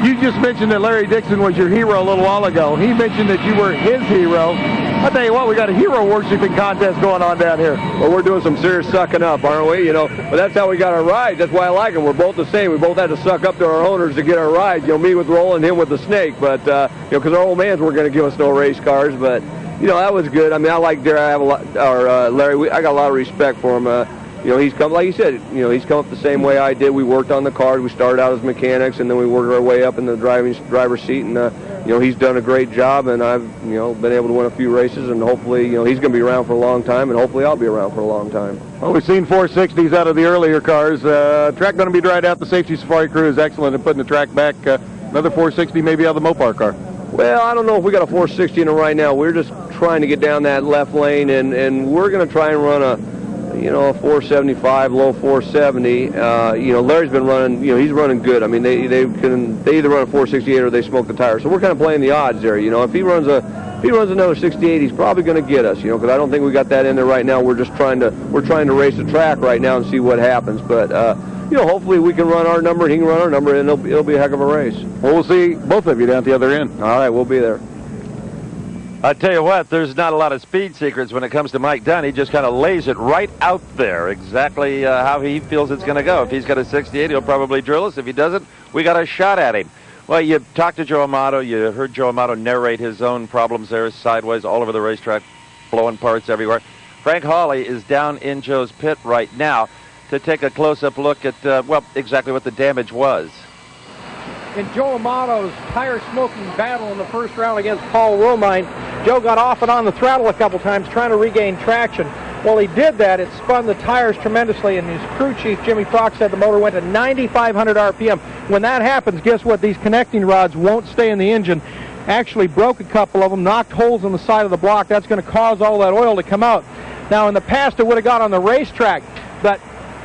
You just mentioned that Larry Dixon was your hero a little while ago. He mentioned that you were his hero. I tell you what, we got a hero worshiping contest going on down here. Well, we're doing some serious sucking up, aren't we? You know, but that's how we got our rides. That's why I like them. We're both the same. We both had to suck up to our owners to get our rides. You know, me with Roland, him with the snake. But you know, because our old mans weren't going to give us no race cars. But you know, that was good. I mean, I like Derek. I have a lot. Or Larry. I got a lot of respect for him. You know, he's come, like you said, you know, he's come up the same way I did. We worked on the cars. We started out as mechanics, and then we worked our way up in the driver's seat. And, you know, he's done a great job, and I've, you know, been able to win a few races. And hopefully, you know, he's going to be around for a long time, and hopefully I'll be around for a long time. Well, we've seen 460s out of the earlier cars. Track going to be dried out. The Safety Safari crew is excellent at putting the track back. Another 460 maybe out of the Mopar car. Well, I don't know if we got a 460 in it right now. We're just trying to get down that left lane, and we're going to try and run a, you know, a 475, low 470. You know, Larry's been running, you know, he's running good. I mean, they either run a 468 or they smoke the tires. So we're kind of playing the odds there. You know, if he runs another 68, he's probably going to get us. You know, because I don't think we got that in there right now. We're trying to race the track right now and see what happens. But you know, hopefully we can run our number and he can run our number, and it'll be a heck of a race. Well, we'll see both of you down at the other end. All right, we'll be there. I tell you what, there's not a lot of speed secrets when it comes to Mike Dunn. He just kind of lays it right out there, exactly how he feels it's going to go. If he's got a 68, he'll probably drill us. If he doesn't, we got a shot at him. Well, you talked to Joe Amato. You heard Joe Amato narrate his own problems there, sideways all over the racetrack, blowing parts everywhere. Frank Hawley is down in Joe's pit right now to take a close-up look at, well, exactly what the damage was. In Joe Amato's tire smoking battle in the first round against Paul Romine, Joe got off and on the throttle a couple times trying to regain traction. While he did that, it spun the tires tremendously, and his crew chief, Jimmy Fox, said the motor went to 9,500 RPM. When that happens, guess what? These connecting rods won't stay in the engine. Actually broke a couple of them, knocked holes in the side of the block. That's going to cause all that oil to come out. Now, in the past, it would have got on the racetrack, but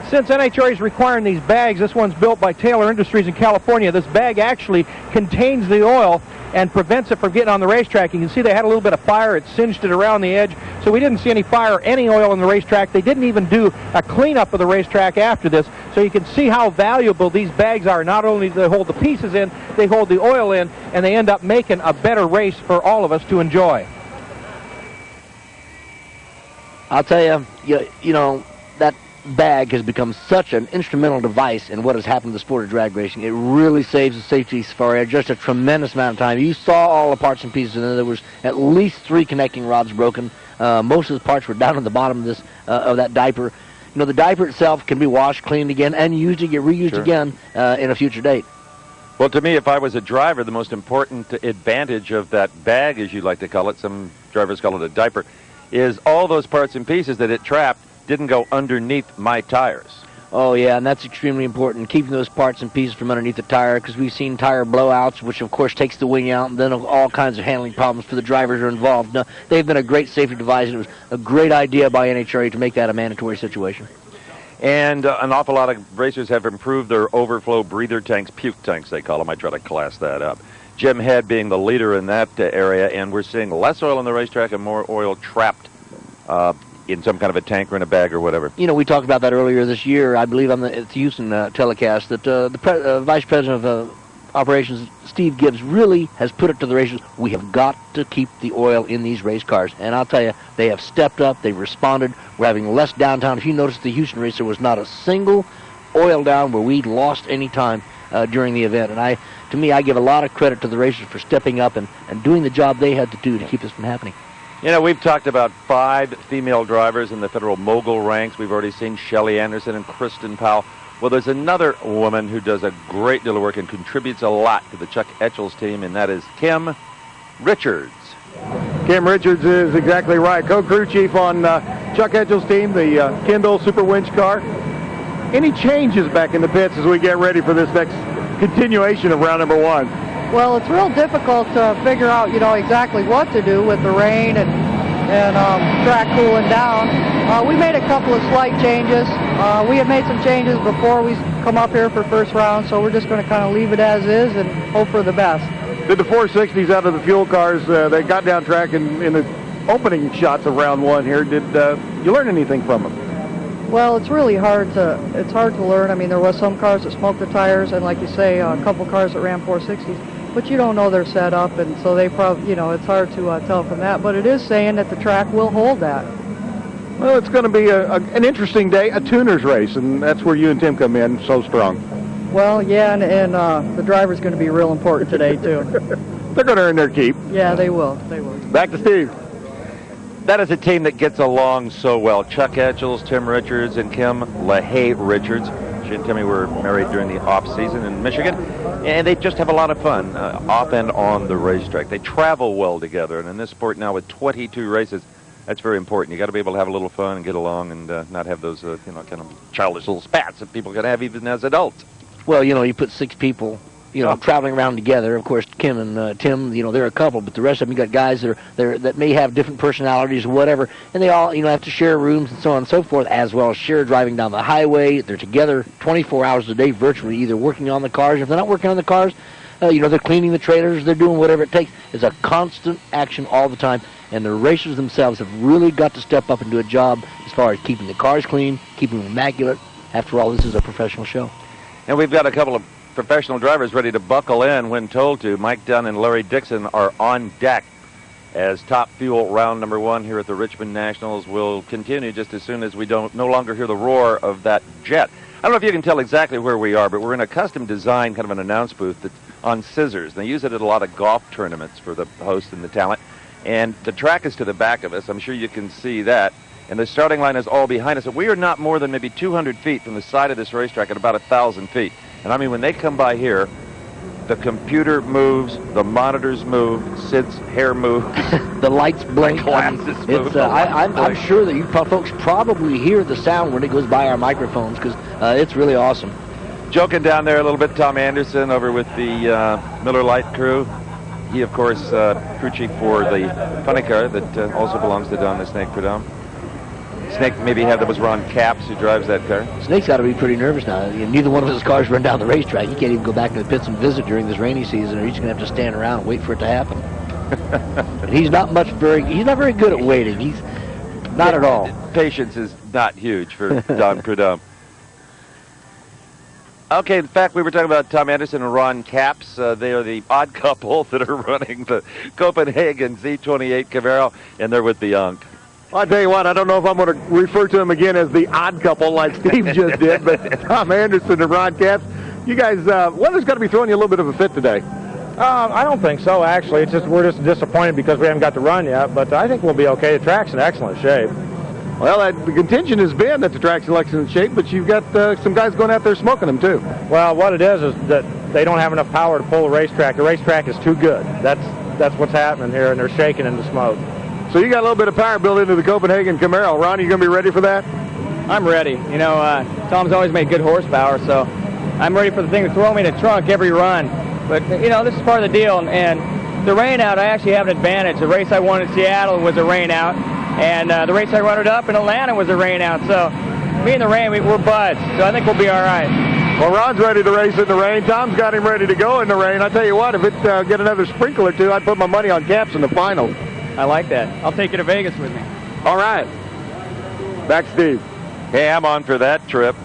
since NHRA is requiring these bags, this one's built by Taylor Industries in California, this bag actually contains the oil and prevents it from getting on the racetrack. You can see they had a little bit of fire. It singed it around the edge. So we didn't see any fire or any oil on the racetrack. They didn't even do a cleanup of the racetrack after this. So you can see how valuable these bags are. Not only do they hold the pieces in, they hold the oil in, and they end up making a better race for all of us to enjoy. I'll tell you, you know, that bag has become such an instrumental device in what has happened to the sport of drag racing. It really saves the Safety Safari just a tremendous amount of time. You saw all the parts and pieces, and there was at least 3 connecting rods broken. Most of the parts were down at the bottom of this of that diaper. You know, the diaper itself can be washed, cleaned again, and used again, reused again in a future date. Well, to me, if I was a driver, the most important advantage of that bag, as you like to call it, some drivers call it a diaper, is all those parts and pieces that it trapped didn't go underneath my tires. Oh, yeah, and that's extremely important, keeping those parts and pieces from underneath the tire, because we've seen tire blowouts, which, of course, takes the wing out, and then all kinds of handling problems for the drivers who are involved. Now, they've been a great safety device, and it was a great idea by NHRA to make that a mandatory situation. And an awful lot of racers have improved their overflow breather tanks, puke tanks, they call them. I try to class that up. Jim Head being the leader in that area, and we're seeing less oil on the racetrack and more oil trapped in some kind of a tank or in a bag or whatever. You know, we talked about that earlier this year, I believe, on the Houston telecast, that the Vice President of Operations, Steve Gibbs, really has put it to the racers, we have got to keep the oil in these race cars. And I'll tell you, they have stepped up, they've responded. We're having less downtime. If you notice, the Houston race, there was not a single oil down where we lost any time during the event. And to me, I give a lot of credit to the racers for stepping up and doing the job they had to do to keep this from happening. You know, we've talked about 5 female drivers in the federal mogul ranks. We've already seen Shelley Anderson and Kristen Powell. Well, there's another woman who does a great deal of work and contributes a lot to the Chuck Etchell's team, and that is Kim Richards. Kim Richards is exactly right. Co-crew chief on Chuck Etchell's team, the Kendall Super Winch car. Any changes back in the pits as we get ready for this next continuation of round number 1? Well, it's real difficult to figure out, you know, exactly what to do with the rain and track cooling down. We made a couple of slight changes. We had made some changes before we come up here for first round, so we're just going to kind of leave it as is and hope for the best. Did the 460s out of the fuel cars, they got down track in the opening shots of round 1 here. Did you learn anything from them? Well, it's really hard to learn. I mean, there was some cars that smoked the tires, and like you say, a couple cars that ran 460s, but you don't know their setup, and so they probably, you know, it's hard to tell from that. But it is saying that the track will hold that. Well, it's going to be an interesting day, a tuner's race, and that's where you and Tim come in so strong. Well, yeah, and the driver's going to be real important today too. They're going to earn their keep. Yeah, they will. They will. Back to Steve. That is a team that gets along so well. Chuck Etchels, Tim Richards, and Kim LaHaye Richards. She and Timmy were married during the off-season in Michigan, and they just have a lot of fun off and on the racetrack. They travel well together, and in this sport now with 22 races, that's very important. You got to be able to have a little fun and get along, and not have those, you know, kind of childish little spats that people can have even as adults. Well, you know, you put 6 people, you know, traveling around together. Of course, Kim and Tim, you know, they're a couple, but the rest of them, you got guys that may have different personalities or whatever, and they all, you know, have to share rooms and so on and so forth, as well as share driving down the highway. They're together 24 hours a day, virtually, either working on the cars. If they're not working on the cars, you know, they're cleaning the trailers, they're doing whatever it takes. It's a constant action all the time, and the racers themselves have really got to step up and do a job as far as keeping the cars clean, keeping them immaculate. After all, this is a professional show. And we've got a couple of professional drivers ready to buckle in when told to. Mike Dunn and Larry Dixon are on deck as Top Fuel round number 1 here at the Richmond Nationals will continue just as soon as we no longer hear the roar of that jet. I don't know if you can tell exactly where we are, but we're in a custom design kind of an announce booth that's on scissors. They use it at a lot of golf tournaments for the host and the talent. And the track is to the back of us. I'm sure you can see that. And the starting line is all behind us. We are not more than maybe 200 feet from the side of this racetrack at about 1,000 feet. And I mean, when they come by here, the computer moves, the monitors move, Sid's hair moves. The lights blink. Glasses move. It's, I'm sure that you folks probably hear the sound when it goes by our microphones, because it's really awesome. Joking down there a little bit, Tom Anderson over with the Miller Lite crew. He, of course, crew chief for the funny car that also belongs to Don the Snake Prudhomme. Snake maybe that was Ron Capps who drives that car. Snake's got to be pretty nervous now. Neither one of his cars run down the racetrack. He can't even go back to the pits and visit during this rainy season, or he's going to have to stand around and wait for it to happen. And he's not very good at waiting. He's not at all. Patience is not huge for Don Prudhomme. Okay, in fact, we were talking about Tom Anderson and Ron Capps. They are the odd couple that are running the Copenhagen Z28 Camaro, and they're with the Unk. Well, I tell you what, I don't know if I'm going to refer to them again as the odd couple like Steve just did, but Tom Anderson and Ron Capps, you guys, weather's got to be throwing you a little bit of a fit today. I don't think so, actually. It's just we're just disappointed because we haven't got to run yet, but I think we'll be okay. The track's in excellent shape. Well, the contention has been that the track's in excellent shape, but you've got some guys going out there smoking them, too. Well, what it is that they don't have enough power to pull the racetrack. The racetrack is too good. That's what's happening here, and they're shaking in the smoke. So you got a little bit of power built into the Copenhagen Camaro. Ron, are you going to be ready for that? I'm ready. You know, Tom's always made good horsepower, so I'm ready for the thing to throw me in the trunk every run. But, you know, this is part of the deal, and the rain out, I actually have an advantage. The race I won in Seattle was a rain out, and the race I runner up in Atlanta was a rain out. So me and the rain, we're buds, so I think we'll be all right. Well, Ron's ready to race in the rain. Tom's got him ready to go in the rain. I tell you what, if it get another sprinkle or two, I'd put my money on Capps in the final. I like that. I'll take you to Vegas with me. All right. Back to Steve. Hey, I'm on for that trip.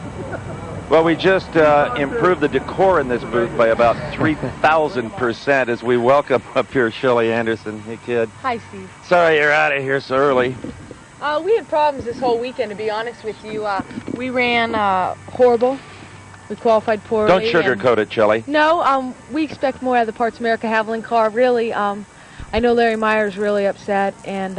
Well, we just improved the decor in this booth by about 3,000% as we welcome up here Shelley Anderson. Hey, kid. Hi, Steve. Sorry you're out of here so early. We had problems this whole weekend, to be honest with you. We ran horrible. We qualified poorly. Don't sugarcoat it, Shelley. No, we expect more out of the Parts America Haviland car, really. I know Larry Meyer's really upset, and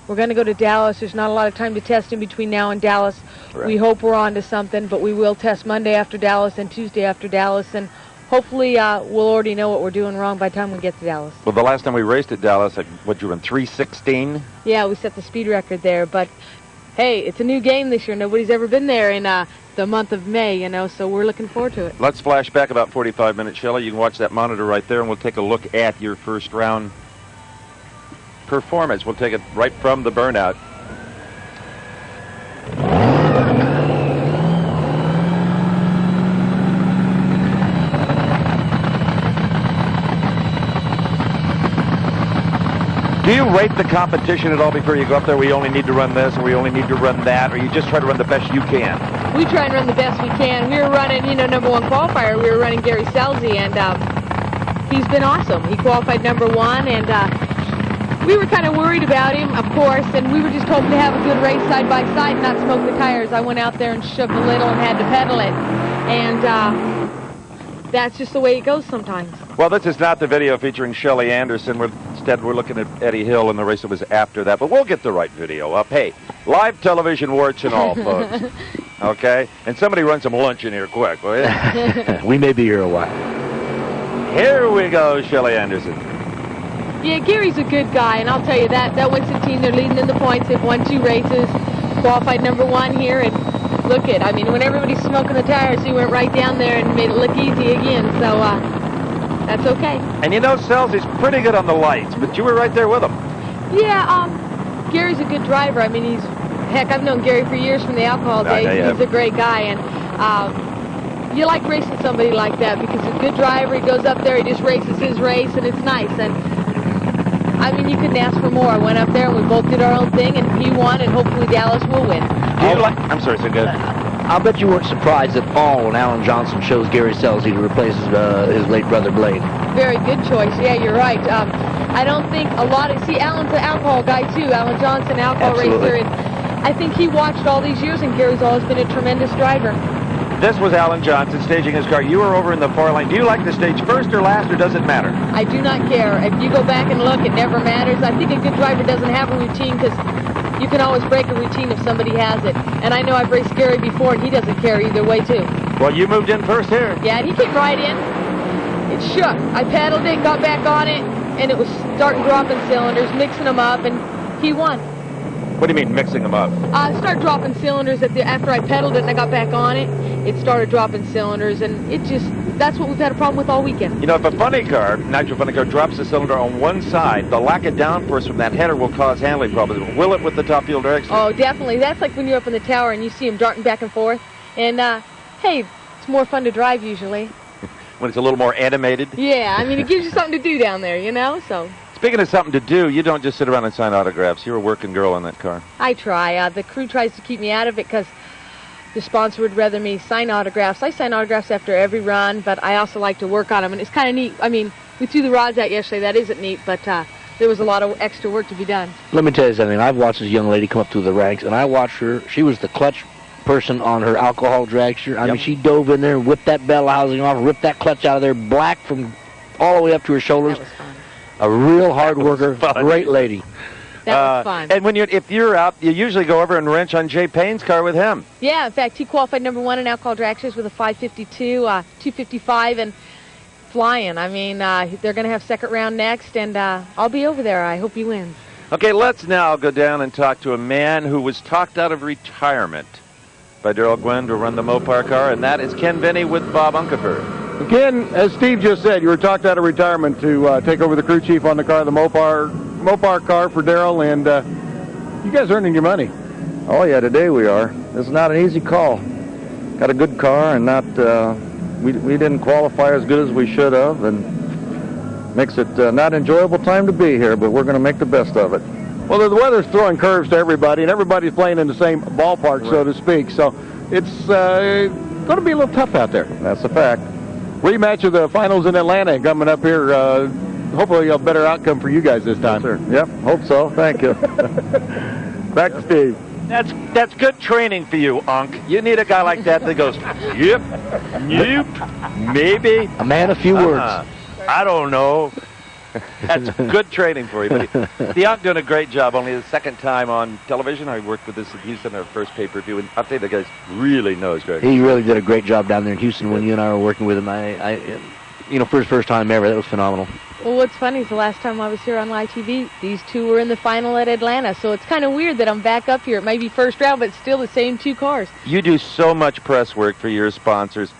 we're going to go to Dallas. There's not a lot of time to test in between now and Dallas. Right. We hope we're on to something, but we will test Monday after Dallas and Tuesday after Dallas, and hopefully we'll already know what we're doing wrong by the time we get to Dallas. Well, the last time we raced at Dallas, what, you run 3:16? Yeah, we set the speed record there, but hey, it's a new game this year. Nobody's ever been there in the month of May, you know, so we're looking forward to it. Let's flash back about 45 minutes, Shelley. You can watch that monitor right there, and we'll take a look at your first round performance. We'll take it right from the burnout. Do you rate the competition at all before you go up there? We only need to run this, or we only need to run that, or you just try to run the best you can? We try and run the best we can. We were running, number one qualifier. We were running Gary Selzy, and he's been awesome. He qualified number one, and we were kind of worried about him, of course, and we were just hoping to have a good race side by side and not smoke the tires. I went out there and shook a little and had to pedal it, and that's just the way it goes sometimes. Well, this is not the video featuring Shelly Anderson. Instead, we're looking at Eddie Hill and the race that was after that. But we'll get the right video up. Hey, live television warts and all, folks. Okay? And somebody run some lunch in here quick, will you? We may be here a while. Here we go, Shelly Anderson. Yeah, Gary's a good guy, and I'll tell you that Winston team, they're leading in the points. They've won 2 races, qualified number 1 here, and look it. I mean, when everybody's smoking the tires, he went right down there and made it look easy again. So that's okay. And Selzy's pretty good on the lights, but you were right there with him. Yeah, Gary's a good driver. I mean, heck, I've known Gary for years from the alcohol days. He's a great guy, and you like racing somebody like that because he's a good driver. He goes up there, he just races his race, and it's nice. And I mean, you couldn't ask for more. I went up there and we both did our own thing, and he won, and hopefully Dallas will win. I'm sorry, so good. I'll bet you weren't surprised at all when Alan Johnson chose Gary Selzy to replace his late brother Blade. Very good choice. Yeah, you're right. I don't think a lot of... See, Alan's an alcohol guy, too. Alan Johnson, alcohol racer. And I think he watched all these years, and Gary's always been a tremendous driver. This was Alan Johnson staging his car. You were over in the far lane. Do you like to stage first or last, or does it matter? I do not care. If you go back and look, it never matters. I think a good driver doesn't have a routine because you can always break a routine if somebody has it. And I know I've raced Gary before, and he doesn't care either way, too. Well, you moved in first here. Yeah, and he came right in. It shook. I pedaled it, got back on it, and it was starting dropping cylinders, mixing them up, and he won. What do you mean, mixing them up? I started dropping cylinders after I pedaled it and I got back on it. It started dropping cylinders, and that's what we've had a problem with all weekend. If a funny car, nitro funny car, drops a cylinder on one side, the lack of downforce from that header will cause handling problems. Will it with the top fuel direction? Oh, definitely. That's like when you're up in the tower and you see them darting back and forth. And, hey, it's more fun to drive usually. When it's a little more animated? Yeah, I mean, it gives you something to do down there, so... Speaking of something to do, you don't just sit around and sign autographs. You're a working girl on that car. I try. The crew tries to keep me out of it because the sponsor would rather me sign autographs. I sign autographs after every run, but I also like to work on them, and it's kind of neat. I mean, we threw the rods out yesterday. That isn't neat, but there was a lot of extra work to be done. Let me tell you something. I've watched this young lady come up through the ranks, and I watched her. She was the clutch person on her alcohol dragster. I mean, she dove in there and whipped that bell housing off, ripped that clutch out of there, black from all the way up to her shoulders. That was fun. A real hard worker, great lady. That was fun. And if you're out, you usually go over and wrench on Jay Payne's car with him. Yeah, in fact, he qualified number 1 in alcohol dragsters with a 552, 255, and flying. I mean, they're going to have second round next, and I'll be over there. I hope he wins. Okay, let's now go down and talk to a man who was talked out of retirement by Darrell Gwynn to run the Mopar car, and that is Ken Vinny with Bob Unkefer. Ken, as Steve just said, you were talked out of retirement to take over the crew chief on the car, the Mopar car for Darrell, and you guys earning your money. Oh yeah, today we are. This is not an easy call. Got a good car, and we didn't qualify as good as we should have, and makes it not enjoyable time to be here. But we're going to make the best of it. Well, the weather's throwing curves to everybody, and everybody's playing in the same ballpark, so to speak. So it's going to be a little tough out there. That's a fact. Rematch of the finals in Atlanta coming up here. Hopefully a better outcome for you guys this time. Yes, sir. Yep, hope so. Thank you. Back to Steve. That's good training for you, Unc. You need a guy like that goes, yep, nope, maybe. A man of few words. I don't know. That's good training for you. But the Unc doing a great job. Only the second time on television. I worked with this in Houston, our first pay-per-view, and I'll tell you, the guy really knows Greg. He really did a great job down there in Houston when you and I were working with him. For his first time ever, that was phenomenal. Well, what's funny is the last time I was here on live TV, these two were in the final at Atlanta, so it's kind of weird that I'm back up here. It may be first round, but still the same 2 cars. You do so much press work for your sponsors.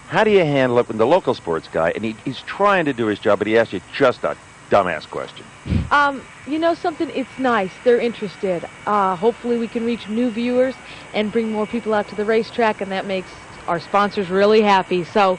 How do you handle it when the local sports guy, and he's trying to do his job, but he asks you just a dumbass question? You know something? It's nice. They're interested. Hopefully we can reach new viewers and bring more people out to the racetrack, and that makes our sponsors really happy. So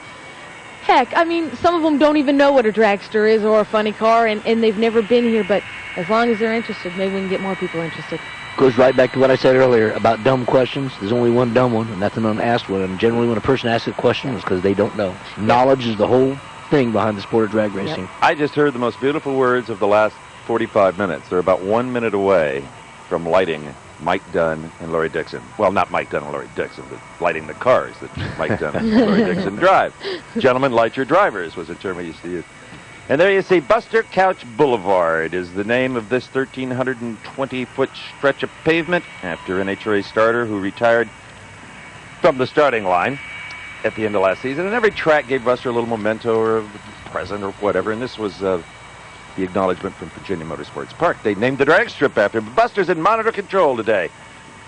Heck, I mean, some of them don't even know what a dragster is or a funny car, and they've never been here, but as long as they're interested, maybe we can get more people interested. Goes right back to what I said earlier about dumb questions. There's only one dumb one, and that's an unasked one. And generally when a person asks a question, it's because they don't know. Knowledge is the whole thing behind the sport of drag racing. I just heard the most beautiful words of the last 45 minutes. They're about 1 minute away from lighting Mike Dunn and Laurie Dixon. Well, not Mike Dunn and Laurie Dixon, but lighting the cars that Mike Dunn and Laurie Dixon drive. Gentlemen, light your drivers was a term I used to use. And there you see, Buster Couch Boulevard is the name of this 1,320-foot stretch of pavement after NHRA starter who retired from the starting line at the end of last season. And every track gave Buster a little memento or a present or whatever, and this was the acknowledgement from Virginia Motorsports Park. They named the drag strip after him. Buster's in monitor control today,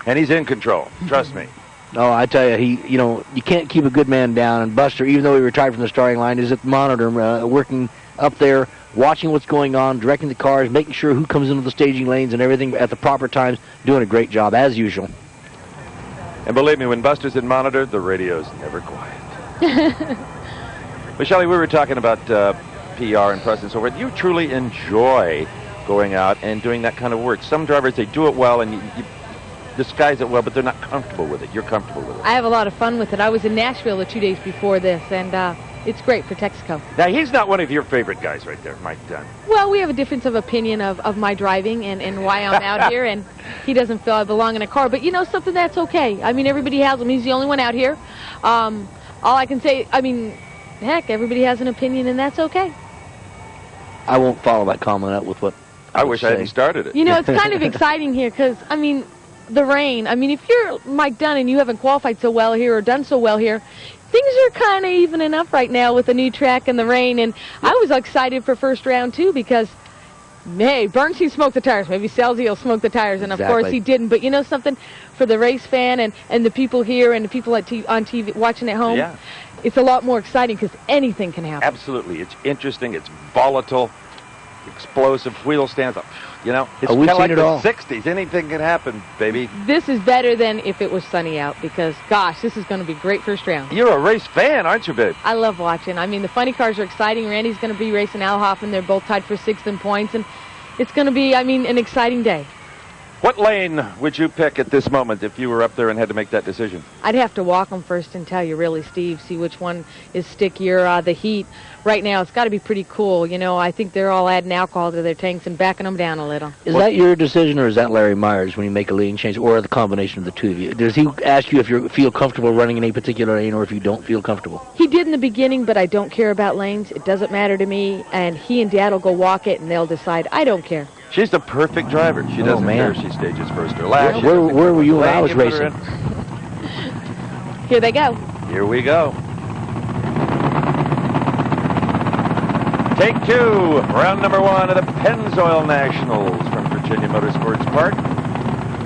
and he's in control. Trust me. No, I tell you, you can't keep a good man down. And Buster, even though he retired from the starting line, is at the monitor, working up there, watching what's going on, directing the cars, making sure who comes into the staging lanes and everything at the proper times, doing a great job, as usual. And believe me, when Buster's in monitor, the radio's never quiet. But Shelley, we were talking about PR and press and so forth. You truly enjoy going out and doing that kind of work. Some drivers, they do it well and you disguise it well, but they're not comfortable with it. You're comfortable with it. I have a lot of fun with it. I was in Nashville the 2 days before this, and it's great for Texaco. Now, he's not one of your favorite guys right there, Mike Dunn. Well, we have a difference of opinion of my driving and why I'm out here, and he doesn't feel I belong in a car. But, something that's okay. I mean, everybody has them. He's the only one out here. All I can say, heck, everybody has an opinion, and that's okay. I won't follow that comment up with what I wish I hadn't started it. It's kind of exciting here because, the rain. If you're Mike Dunn and you haven't qualified so well here or done so well here, things are kind of evening up right now with the new track and the rain. And I was excited for first round, too, because, hey, Bernstein smoked the tires. Maybe Selzy will smoke the tires. And, of course, he didn't. But something for the race fan and the people here and the people on TV watching at home, it's a lot more exciting because anything can happen. Absolutely. It's interesting. It's volatile, explosive, wheel stands up. It's kind we've of like seen it the all. 60s. Anything can happen, baby. This is better than if it was sunny out because, gosh, this is going to be great first round. You're a race fan, aren't you, babe? I love watching. The funny cars are exciting. Randy's going to be racing Al Hoffman. They're both tied for 6th in points, and it's going to be, an exciting day. What lane would you pick at this moment if you were up there and had to make that decision? I'd have to walk them first and tell you, really, Steve, see which one is stickier. The heat right now, it's got to be pretty cool. I think they're all adding alcohol to their tanks and backing them down a little. Is that your decision, or is that Larry Myers when you make a leading change, or the combination of the two of you? Does he ask you if you feel comfortable running in a particular lane or if you don't feel comfortable? He did in the beginning, but I don't care about lanes. It doesn't matter to me, and he and Dad will go walk it, and they'll decide. I don't care. She's the perfect driver. She doesn't care if she stages first or last. Where were you when I was racing? Here they go. Here we go. Take two, round number one of the Pennzoil Nationals from Virginia Motorsports Park.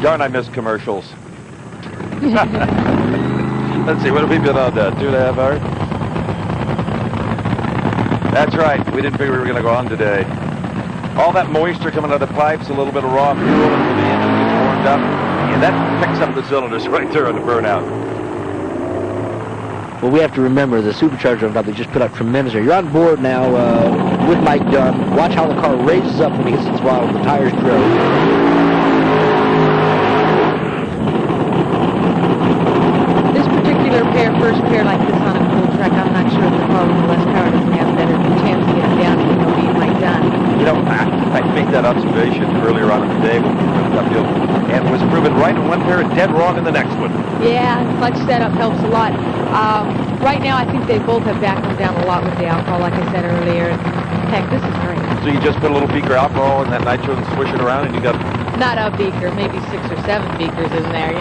Darn, I missed commercials. Let's see, what have we been on, 2.5 hours? That's right, we didn't figure we were going to go on today. All that moisture coming out of the pipes, a little bit of raw fuel until the engine gets warmed up, and that picks up the cylinders right there on the burnout. Well, we have to remember the supercharger on top they just put out tremendous. You're on board now with Mike Dunn. Watch how the car raises up when he hits the throttle. The tires grow. This particular first pair like this on a cool track, I'm not sure if the car with less power doesn't have a better chance to get it down even though being Mike Dunn. I made that observation earlier on in the day when we went uphill, and was proven right in one pair and dead wrong in the next one. Yeah, clutch setup helps a lot. Right now, I think they both have backed them down a lot with the alcohol, like I said earlier. Heck, this is great. So you just put a little beaker alcohol in that nitro and swish it around, and you got... Not a beaker, maybe 6 or 7 beakers in there.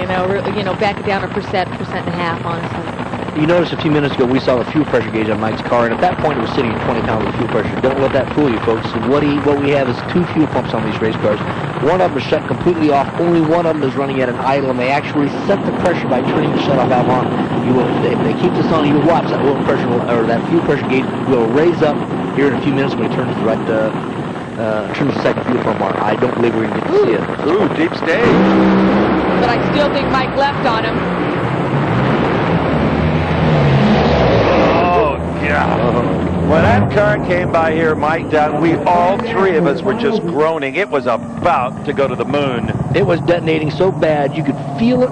Back it down a percent and a half, honestly. You noticed a few minutes ago we saw the fuel pressure gauge on Mike's car, and at that point it was sitting at 20 pounds of fuel pressure. Don't let that fool you, folks. What we have is 2 fuel pumps on these race cars. One of them is shut completely off. Only one of them is running at an idle, and they actually set the pressure by turning the shut-off valve on. If they keep this on, you watch that oil pressure that fuel pressure gauge will raise up here in a few minutes when it turns turn the second fuel pump on. I don't believe we're going to get to see it. Ooh, deep stage. But I still think Mike left on him. Oh, God. When that car came by here, Mike Dunn, we all three of us were just groaning. It was about to go to the moon. It was detonating so bad you could feel it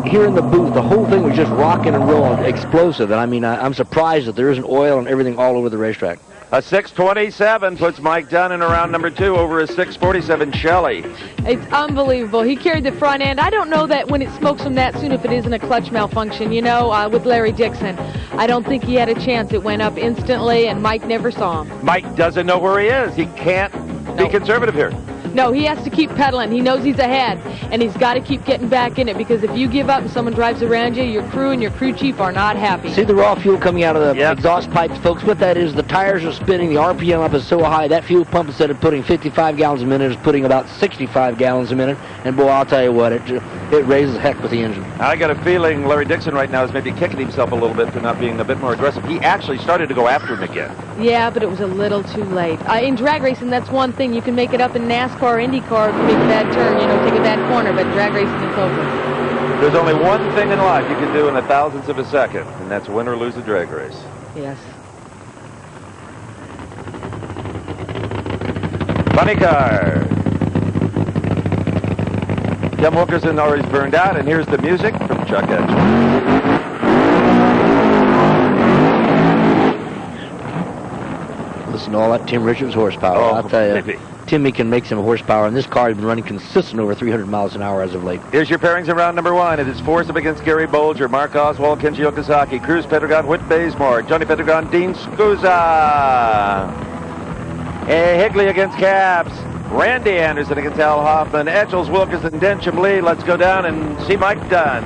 here in the booth. The whole thing was just rocking and rolling, explosive. And I mean, I'm surprised that there isn't oil and everything all over the racetrack. A 6:27 puts Mike Dunn in around number 2 over a 6:47 Shelley. It's unbelievable. He carried the front end. I don't know that when it smokes him that soon if it isn't a clutch malfunction, you know, with Larry Dixon. I don't think he had a chance. It went up instantly, and Mike never saw him. Mike doesn't know where he is. He can't be conservative here. No, he has to keep pedaling. He knows he's ahead, and he's got to keep getting back in it, because if you give up and someone drives around you, your crew and your crew chief are not happy. See the raw fuel coming out of the exhaust pipes, folks? What that is, the tires are spinning, the RPM up is so high, that fuel pump, instead of putting 55 gallons a minute, is putting about 65 gallons a minute. And boy, I'll tell you what, it raises heck with the engine. I got a feeling Larry Dixon right now is maybe kicking himself a little bit for not being a bit more aggressive. He actually started to go after him again. Yeah, but it was a little too late. In drag racing, that's one thing. You can make it up in NASCAR or IndyCar if you make a bad turn, you know, take a bad corner, but drag racing is over. There's only one thing in life you can do in a thousandth of a second, and that's win or lose a drag race. Yes. Funny car. Tim Wilkerson already burned out, and here's the music from Chuck Edge. Listen to all that Tim Richards horsepower. Oh, I'll tell you, baby. Timmy can make some horsepower, and this car has been running consistent over 300 miles an hour as of late. Here's your pairings in round number 1. It is Force up against Gary Bolger, Mark Oswald, Kenji Okazaki, Cruz Pedregon, Whit Bazemore, Johnny Pedregon, Dean Scusa. Higley against Cabs. Randy Anderson against Al Hoffman. Etchels, Wilkerson, Densham, Lee. Let's go down and see Mike Dunn.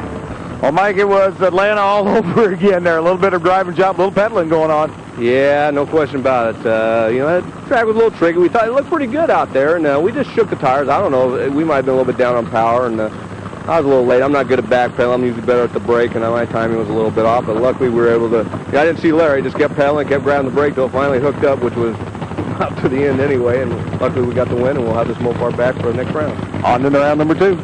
Well, Mike, it was Atlanta all over again there. A little bit of driving job, a little pedaling going on. Yeah, no question about it. You know, that track was a little tricky. We thought it looked pretty good out there, and we just shook the tires. I don't know. We might have been a little bit down on power, and I was a little late. I'm not good at backpedaling. I'm usually better at the brake, and my timing was a little bit off. But luckily, we were able to. I didn't see Larry. Just kept pedaling, kept grabbing the brake till it finally hooked up, which was up to the end anyway. And luckily, we got the win, and we'll have this Mopar back for the next round. On to round number 2.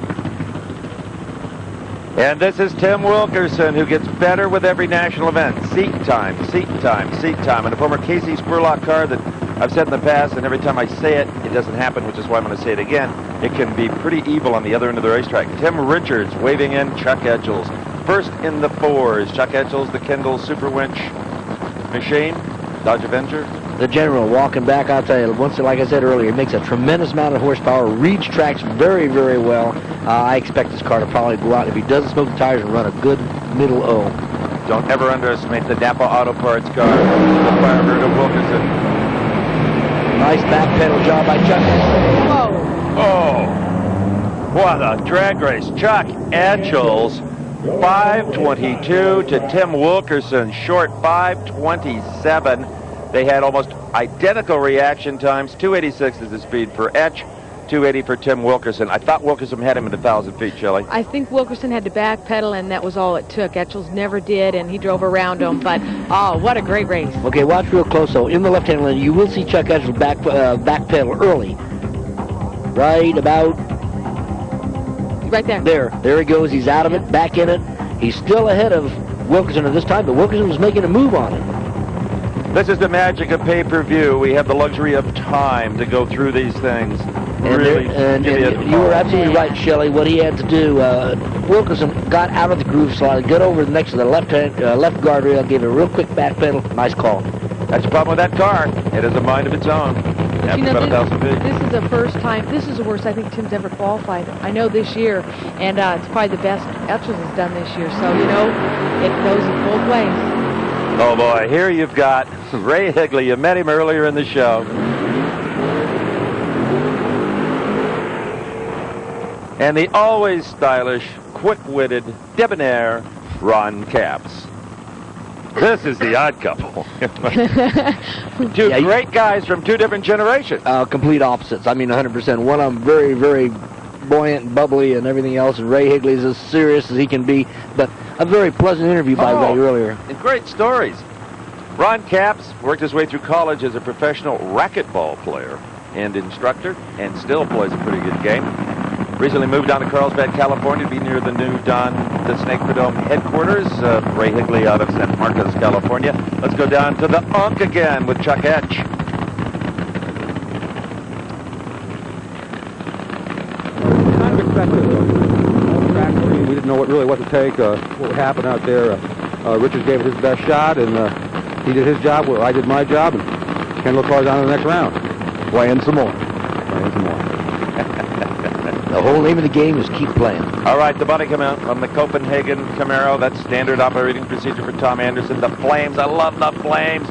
And this is Tim Wilkerson, who gets better with every national event. Seat time, seat time, seat time. And a former Casey Spurlock car that I've said in the past, and every time I say it, it doesn't happen, which is why I'm going to say it again. It can be pretty evil on the other end of the racetrack. Tim Richards waving in Chuck Etchels. First in the 4s, Chuck Etchels, the Kendall Super Winch machine, Dodge Avenger. The General walking back, I'll tell you, once, like I said earlier, it makes a tremendous amount of horsepower, reads tracks very, very well. I expect this car to probably go out, if he doesn't smoke the tires, and run a good middle O. Don't ever underestimate the Napa Auto Parts car, the Firebird of Wilkerson. Nice back pedal job by Chuck. Whoa. Oh, what a drag race. Chuck Etchels, 5:22 to Tim Wilkerson, short 5:27. They had almost identical reaction times. 286 is the speed for Etch, 280 for Tim Wilkerson. I thought Wilkerson had him at 1,000 feet, Shelley. I think Wilkerson had to backpedal, and that was all it took. Etchels never did, and he drove around him. But, oh, what a great race. Okay, watch real close, though. In the left-hand lane, you will see Chuck Etchels backpedal early. Right about... Right there. There he goes. He's out of it, back in it. He's still ahead of Wilkerson at this time, but Wilkerson was making a move on it. This is the magic of pay-per-view. We have the luxury of time to go through these things. And you were absolutely right, Shelley. What he had to do, Wilkerson got out of the groove slide, got over next to the left guardrail, gave it a real quick back pedal. Nice call. That's the problem with that car. It has a mind of its own. But you know, this is the first time, this is the worst I think Tim's ever qualified. I know this year, and it's probably the best Etchels has done this year. So, you know, it goes in both ways. Oh, boy, here you've got Ray Higley. You met him earlier in the show. And the always stylish, quick-witted, debonair Ron Capps. This is the odd couple. Two great guys from two different generations. Complete opposites. I mean, 100%. One of them very, very buoyant and bubbly and everything else, and Ray Higley is as serious as he can be. But a very pleasant interview by Ray earlier. And great stories. Ron Capps worked his way through college as a professional racquetball player and instructor, and still plays a pretty good game. Recently moved down to Carlsbad, California to be near the new the Snake Dome headquarters. Ray Higley out of San Marcos, California. Let's go down to the Unk again with Chuck Etch. Kind of expected. We didn't know what to take, what would happen out there. Richards gave it his best shot, and he did his job. I did my job, and Ken cars on to the next round. Playing some more. The whole name of the game is keep playing. All right, the body come out on the Copenhagen Camaro. That's standard operating procedure for Tom Anderson. The Flames, I love the Flames.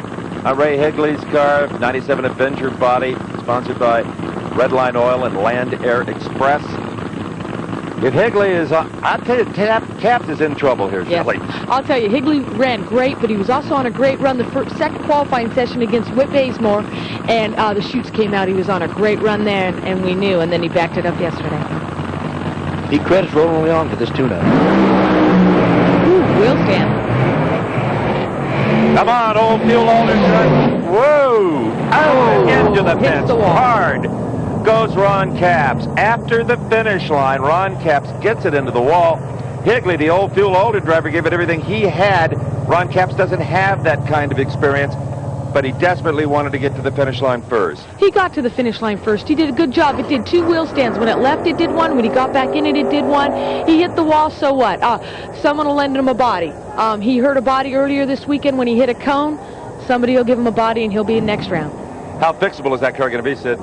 Ray Higley's car, 97 Avenger body, sponsored by Redline Oil and Land Air Express. If Higley is on, I'll tell you, Taft is in trouble here, Yes. Shelley. I'll tell you, Higley ran great, but he was also on a great run the second qualifying session against Whit Bazemore, and the chutes came out. He was on a great run there, and we knew, and then he backed it up yesterday. He credits Roland Leon for this tune-up. Wheel stand. Come on, old fuel Alderson. Whoa! Oh, into the hits fence the wall. hard. Goes Ron Capps. After the finish line, Ron Capps gets it into the wall. Higley, the old fuel older driver, gave it everything he had. Ron Capps doesn't have that kind of experience, but he desperately wanted to get to the finish line first. He got to the finish line first. He did a good job. It did 2 wheel stands. When it left, it did 1. When he got back in it, it did 1. He hit the wall, so what? Someone will lend him a body. He hurt a body earlier this weekend when he hit a cone. Somebody will give him a body, and he'll be in next round. How fixable is that car going to be, Sid?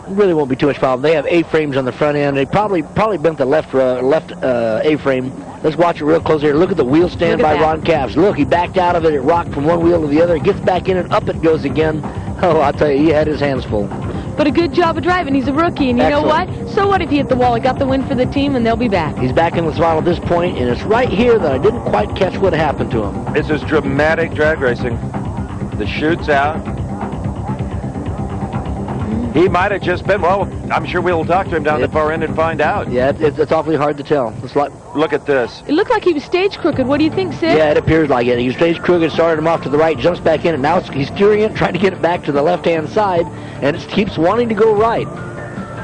Really won't be too much problem. They have A-frames on the front end. They probably bent the left A-frame. Let's watch it real close here. Look at the wheel stand by Ron Capps. Look, he backed out of it. It rocked from one wheel to the other. He gets back in and up it goes again. Oh, I'll tell you, he had his hands full. But a good job of driving. He's a rookie, and you know what? So what if he hit the wall? He got the win for the team, and they'll be back. He's back in the throttle at this point, and it's right here that I didn't quite catch what happened to him. This is dramatic drag racing. The chute's out. He might have just been, well, I'm sure we'll talk to him down the far end and find out. Yeah, it's awfully hard to tell. It's like, look at this. It looked like he was stage crooked. What do you think, Sid? Yeah, it appears like it. He stage crooked, started him off to the right, jumps back in, and now he's steering it, trying to get it back to the left-hand side, and it keeps wanting to go right.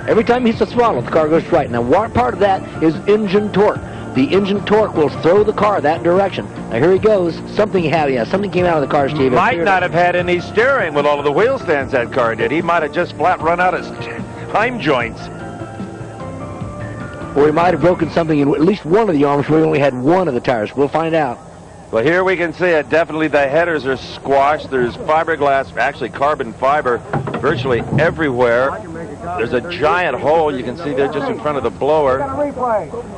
Every time he hits the throttle, the car goes right. Now, part of that is engine torque. The engine torque will throw the car that direction. Now, here he goes. Something came out of the car, Steve. Might not have had any steering with all of the wheel stands that car did. He might have just flat run out of time joints. Or he might have broken something in at least one of the arms where he only had one of the tires. We'll find out. Well, here we can see it. Definitely the headers are squashed. There's fiberglass, actually carbon fiber, virtually everywhere. There's a giant hole you can see there just in front of the blower.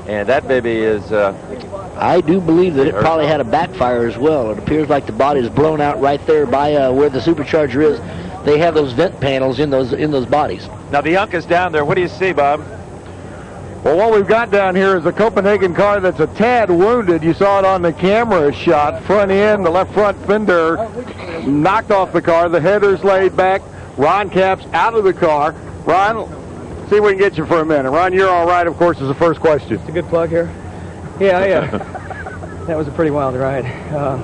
And that baby is... I do believe that it probably had a backfire as well. It appears like the body is blown out right there by where the supercharger is. They have those vent panels in those bodies. Now the Unk is down there. What do you see, Bob? Well, what we've got down here is a Copenhagen car that's a tad wounded. You saw it on the camera shot. Front end, the left front fender knocked off the car. The header's laid back. Ron Capps out of the car. Ron, see if we can get you for a minute. Ron, you're all right, of course, is the first question. It's a good plug here. Yeah. That was a pretty wild ride. I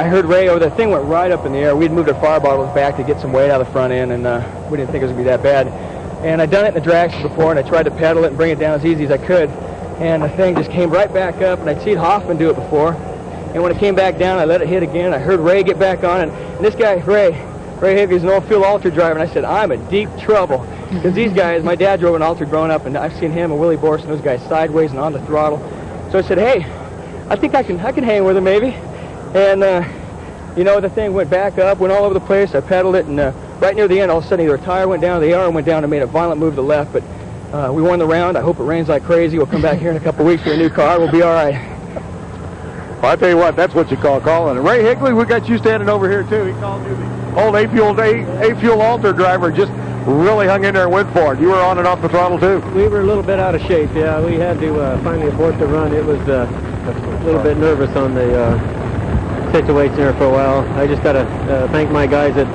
heard Ray, the thing went right up in the air. We'd moved our fire bottles back to get some weight out of the front end, and we didn't think it was going to be that bad. And I'd done it in the drag before, and I tried to pedal it and bring it down as easy as I could. And the thing just came right back up, and I'd seen Hoffman do it before. And when it came back down, I let it hit again. I heard Ray get back on, and this guy, Ray Higley's an old fuel alter driver, and I said, I'm in deep trouble. Because these guys, my dad drove an alter growing up, and I've seen him and Willie Borst and those guys sideways and on the throttle. So I said, hey, I think I can hang with him maybe. And, the thing went back up, went all over the place. I pedaled it, and right near the end, all of a sudden, either a tire went down, the arm went down, and made a violent move to the left. But we won the round. I hope it rains like crazy. We'll come back here in a couple weeks with a new car. We'll be all right. Well, I tell you what, that's what you call calling it. Ray Higley, we got you standing over here, too. He called you the old A-Fuel alter driver, just really hung in there and went for it. You were on and off the throttle, too. We were a little bit out of shape, yeah. We had to finally abort the run. It was a little bit nervous on the situation there for a while. I just got to thank my guys that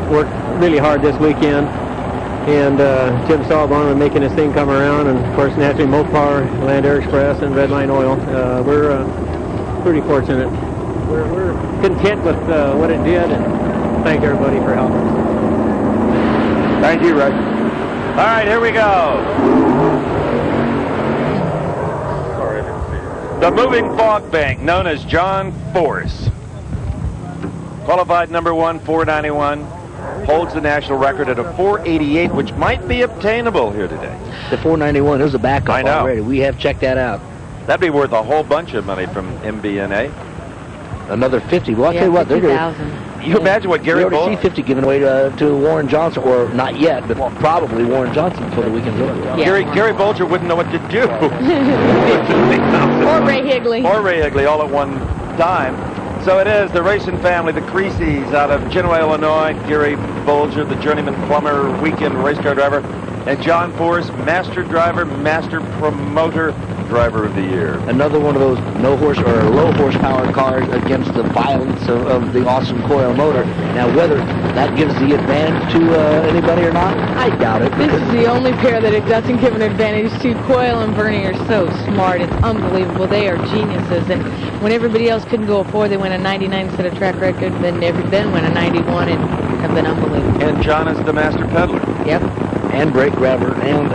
worked really hard this weekend. And Jim Saulbaum making this thing come around. And, of course, naturally, Mopar, Land Air Express, and Redline Oil. We're pretty fortunate. We're content with what it did. And thank everybody for helping us. Thank you, Ray. All right, here we go. The moving fog bank, known as John Force. Qualified number 1, 491. Holds the national record at a 488, which might be obtainable here today. The 491 is a backup I know. already. We have checked that out. That'd be worth a whole bunch of money from MBNA. Another 50. Well, I'll tell you what, they're going to... You imagine what Gary We already see 50 given away to Warren Johnson, or not yet, but probably Warren Johnson before the weekend's over. Gary Bolger wouldn't know what to do. Or Ray Higley. Or Ray Higley all at one time. So it is the racing family, the Creasy's out of Genoa, Illinois. Gary Bolger, the journeyman plumber, weekend race car driver. And John Force, master driver, master promoter, driver of the year. Another one of those low horsepower cars against the violence of the awesome coil motor. Now, whether that gives the advantage to anybody or not, I doubt it. This is the only pair that it doesn't give an advantage to. Coil and Bernie are so smart. It's unbelievable. They are geniuses. And when everybody else couldn't go a 4, they went a 99 instead of track record. Then Ben went a 91 and have been unbelievable. And John is the master peddler. Yep. And brake grabber, and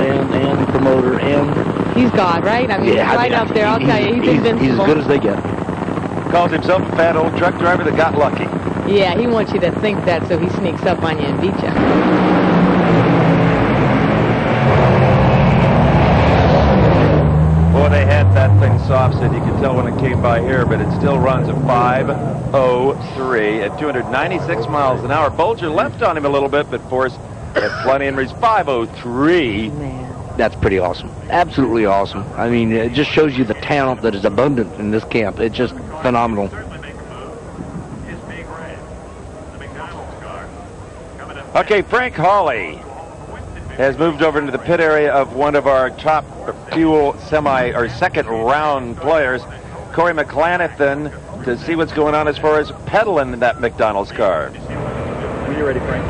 promoter, and... He's God, right? I mean, yeah, right up there. I'll tell you, he's invincible. He's as good as they get. Calls himself a fat old truck driver that got lucky. Yeah, he wants you to think that, so he sneaks up on you and beats you. Boy, they had that thing soft set. You could tell when it came by here, but it still runs at 5:03 at 296 miles an hour. Bolger left on him a little bit, but Force had plenty in race. 5:03. Man. That's pretty awesome. Absolutely awesome. I mean, it just shows you the talent that is abundant in this camp. It's just phenomenal. Okay, Frank Hawley has moved over into the pit area of one of our top fuel second round players, Corey McClanathan, to see what's going on as far as pedaling in that McDonald's car. When you're ready, Frank.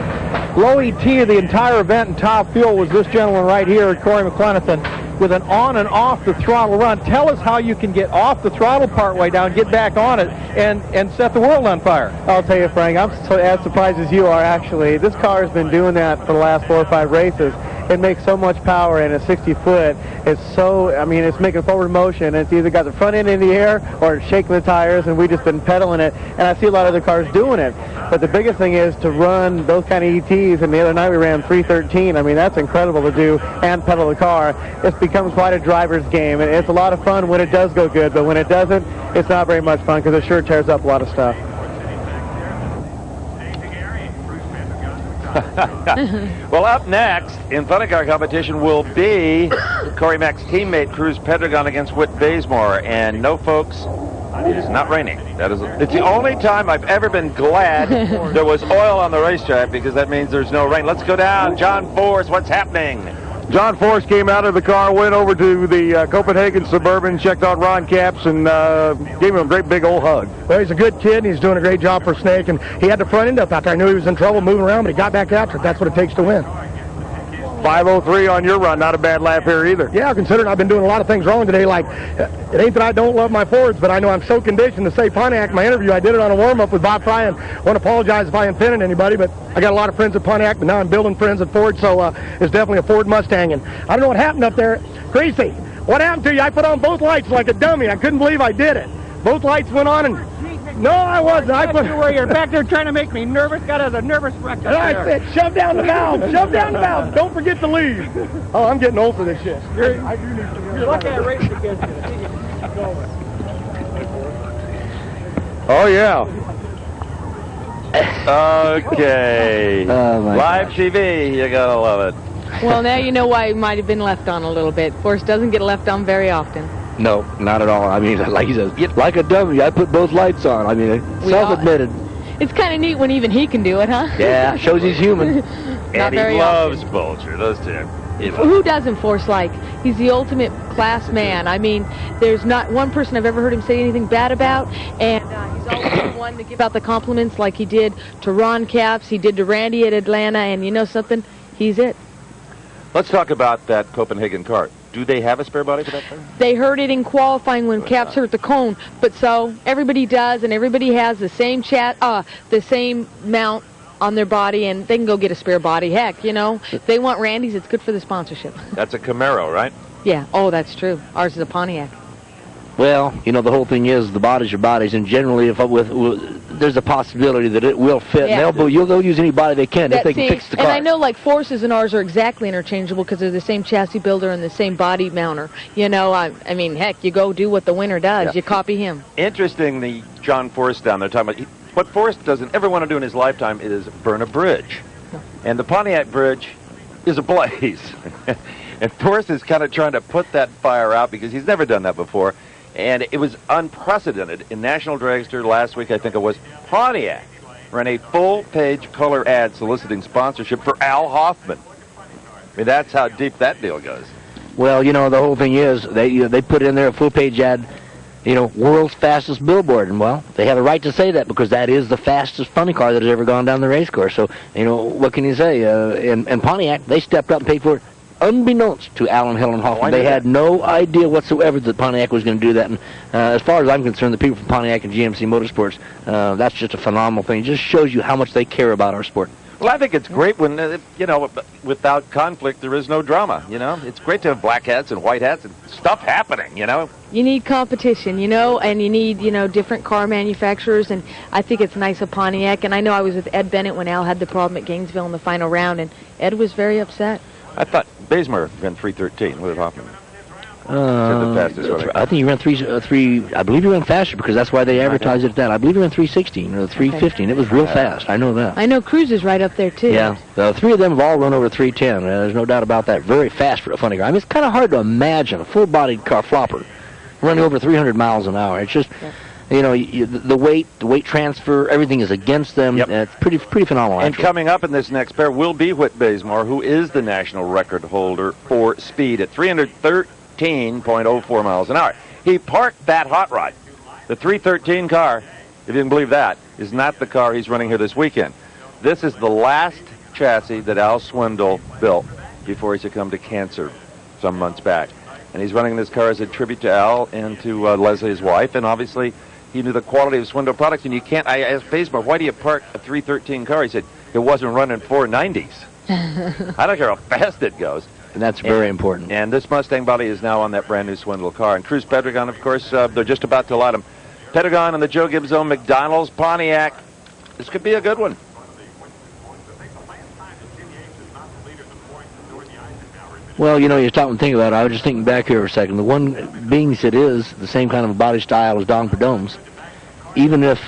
Low ET of the entire event and top fuel was this gentleman right here, Corey McClanathan, with an on and off the throttle run. Tell us how you can get off the throttle partway down, get back on it, and set the world on fire. I'll tell you, Frank, I'm as surprised as you are, actually. This car has been doing that for the last 4 or 5 races. It makes so much power in a 60-foot. It's so, I mean, it's making forward motion. It's either got the front end in the air or it's shaking the tires, and we've just been pedaling it. And I see a lot of other cars doing it. But the biggest thing is to run those kind of ETs, and the other night we ran 313. I mean, that's incredible to do and pedal the car. It becomes quite a driver's game, and it's a lot of fun when it does go good, but when it doesn't, it's not very much fun because it sure tears up a lot of stuff. Well, up next in Funny Car competition will be Corey Mack's teammate Cruz Pedregon against Whit Bazemore. And no, folks, it is not raining. It's the only time I've ever been glad there was oil on the racetrack, because that means there's no rain. Let's go down. John Force, what's happening? John Force came out of the car, went over to the Copenhagen Suburban, checked on Ron Capps, and gave him a great big old hug. Well, he's a good kid, and he's doing a great job for Snake, and he had the front end up out there. I knew he was in trouble moving around, but he got back after it. That's what it takes to win. 5:03 on your run, not a bad lap here either. Yeah, considering I've been doing a lot of things wrong today, like it ain't that I don't love my Fords, but I know I'm so conditioned to say Pontiac. My interview, I did it on a warm-up with Bob Fry, and I want to apologize if I offended anybody, but I got a lot of friends at Pontiac, but now I'm building friends at Ford, so it's definitely a Ford Mustang. And I don't know what happened up there. Greasy, what happened to you? I put on both lights like a dummy. I couldn't believe I did it. Both lights went on, and no, I wasn't. I put where you're back there trying to make me nervous. Got us a nervous wreck up there. I said, shove down the valve. Shove down the valve. Don't forget to leave. Oh, I'm getting old for this shit. You're lucky I raced against you. Oh, yeah. Okay. Live TV, you gotta love it. Well, now you know why he might have been left on a little bit. Force doesn't get left on very often. No, not at all. I mean, like he says, like a dummy, I put both lights on. I mean, self-admitted. It's kind of neat when even he can do it, huh? Yeah, shows he's human. And he loves Bolger, those two. Who doesn't Force like? He's the ultimate class man. I mean, there's not one person I've ever heard him say anything bad about, and he's always the one to give out the compliments like he did to Ron Capps, he did to Randy at Atlanta, and you know something? He's it. Let's talk about that Copenhagen car. Do they have a spare body for that car? They heard it in qualifying when Capps hurt the cone, but so everybody does, and everybody has the same the same mount on their body, and they can go get a spare body. Heck, you know, if they want Randy's, it's good for the sponsorship. That's a Camaro, right? Yeah. Oh, that's true. Ours is a Pontiac. Well, you know, the whole thing is the bodies are bodies, and generally, if there's a possibility that it will fit, Yeah. and they'll use any body they can if they can fix the car. And I know, like, Forces and ours are exactly interchangeable because they're the same chassis builder and the same body mounter. You know, I mean, heck, you go do what the winner does. Yeah. You copy him. Interesting, the John Forrest down there talking about what Forrest doesn't ever want to do in his lifetime is burn a bridge. And the Pontiac Bridge is ablaze. And Forrest is kind of trying to put that fire out because he's never done that before. And it was unprecedented. In National Dragster last week, I think it was, Pontiac ran a full-page color ad soliciting sponsorship for Al Hoffman. I mean, that's how deep that deal goes. Well, you know, the whole thing is they put in there a full-page ad, you know, world's fastest billboard. And, well, they have a right to say that because that is the fastest funny car that has ever gone down the race course. So, you know, what can you say? And Pontiac, they stepped up and paid for it. Unbeknownst to Alan Hill and Hoffman, they had no idea whatsoever that Pontiac was going to do that. And as far as I'm concerned, the people from Pontiac and GMC Motorsports, that's just a phenomenal thing. It just shows you how much they care about our sport. Well, I think it's great when, you know, without conflict, there is no drama, you know. It's great to have black hats and white hats and stuff happening, you know. You need competition, you know, and you need, you know, different car manufacturers, and I think it's nice of Pontiac. And I know I was with Ed Bennett when Al had the problem at Gainesville in the final round, and Ed was very upset. I thought Bazemore ran 3:13 with Hoffman. The fastest one. I think he ran three. I believe he ran faster because that's why they advertised it at that. I believe he ran 3:16 or 3:15. It was real fast. I know that. I know Cruz is right up there too. Yeah, the three of them have all run over 3:10. There's no doubt about that. Very fast for a funny car. I mean, it's kind of hard to imagine a full-bodied car flopper running over 300 miles an hour. It's just. You know, the weight transfer, everything is against them. Yep. It's pretty phenomenal. And actually. coming up in this next pair will be Whit Bazemore, who is the national record holder for speed at 313.04 miles an hour. He parked that hot rod. The 313 car, if you can believe that, is not the car he's running here this weekend. This is the last chassis that Al Swindle built before he succumbed to cancer some months back. And he's running this car as a tribute to Al and to Leslie, his wife, and obviously he knew the quality of Swindle products, and you can't. I asked Bazemore, why do you park a 313 car? He said, it wasn't running 490s. I don't care how fast it goes. And that's very important. And this Mustang body is now on that brand new Swindle car. And Cruz Pedregon, of course, they're just about to light him. Pedregon and the Joe Gibbs own McDonald's Pontiac. This could be a good one. Well, you know, you're talking, think about it. I was just thinking back here for a second. The one being it is the same kind of a body style as Don Perdome's. Even if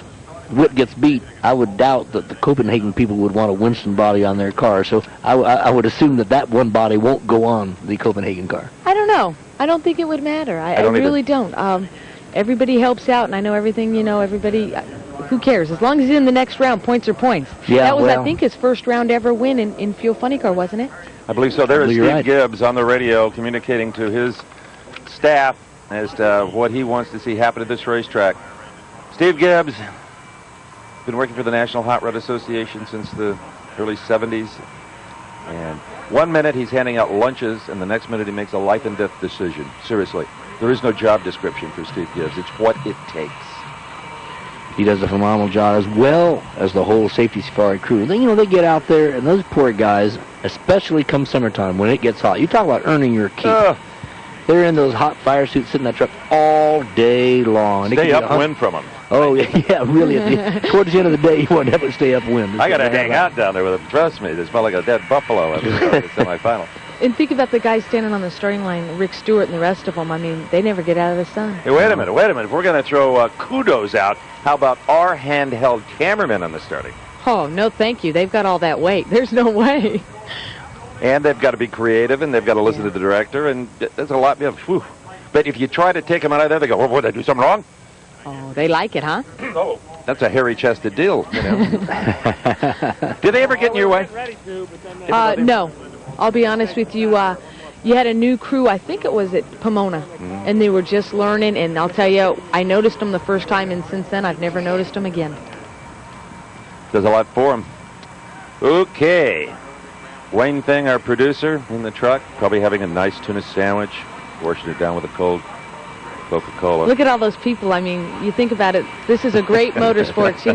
Whit gets beat, I would doubt that the Copenhagen people would want a Winston body on their car. So I would assume that one body won't go on the Copenhagen car. I don't know. I don't think it would matter. I really don't. Everybody helps out, and I know everything, you know, everybody. Who cares? As long as he's in the next round, points are points. Yeah, that was, well, I think, his first round ever win in Fuel Funny Car, wasn't it? I believe so. There is Steve right. Gibbs on the radio communicating to his staff as to what he wants to see happen at this racetrack. Steve Gibbs, been working for the National Hot Rod Association since the early 70s. And 1 minute he's handing out lunches, and the next minute he makes a life and death decision. Seriously, there is no job description for Steve Gibbs. It's what it takes. He does a phenomenal job, as well as the whole Safety Safari crew. They, you know, they get out there, and those poor guys, especially come summertime when it gets hot. You talk about earning your keep. They're in those hot fire suits, sitting in that truck all day long. Stay upwind from them. Oh, yeah, really. Towards the end of the day, you want to have to stay upwind. I got to hang out down there with them. Trust me, they smell like a dead buffalo at the semifinal. And think about the guys standing on the starting line, Rick Stewart and the rest of them. I mean, they never get out of the sun. Hey, wait a minute. If we're going to throw kudos out, how about our handheld cameramen on the starting? Oh, no thank you. They've got all that weight. There's no way. And they've got to be creative, and they've got to listen to the director, and there's a lot. Whew. But if you try to take them out of there, they go, "Oh, what, did I do something wrong?" Oh, they like it, huh? Oh, that's a hairy-chested deal, you know. Did they ever get in your way? No. I'll be honest with you. You had a new crew, I think it was at Pomona, and they were just learning, and I'll tell you, I noticed them the first time, and since then, I've never noticed them again. Does a lot for them. Okay. Wayne Thing, our producer, in the truck, probably having a nice tuna sandwich, washing it down with a cold Coca-Cola. Look at all those people. I mean, you think about it, this is a great motorsports,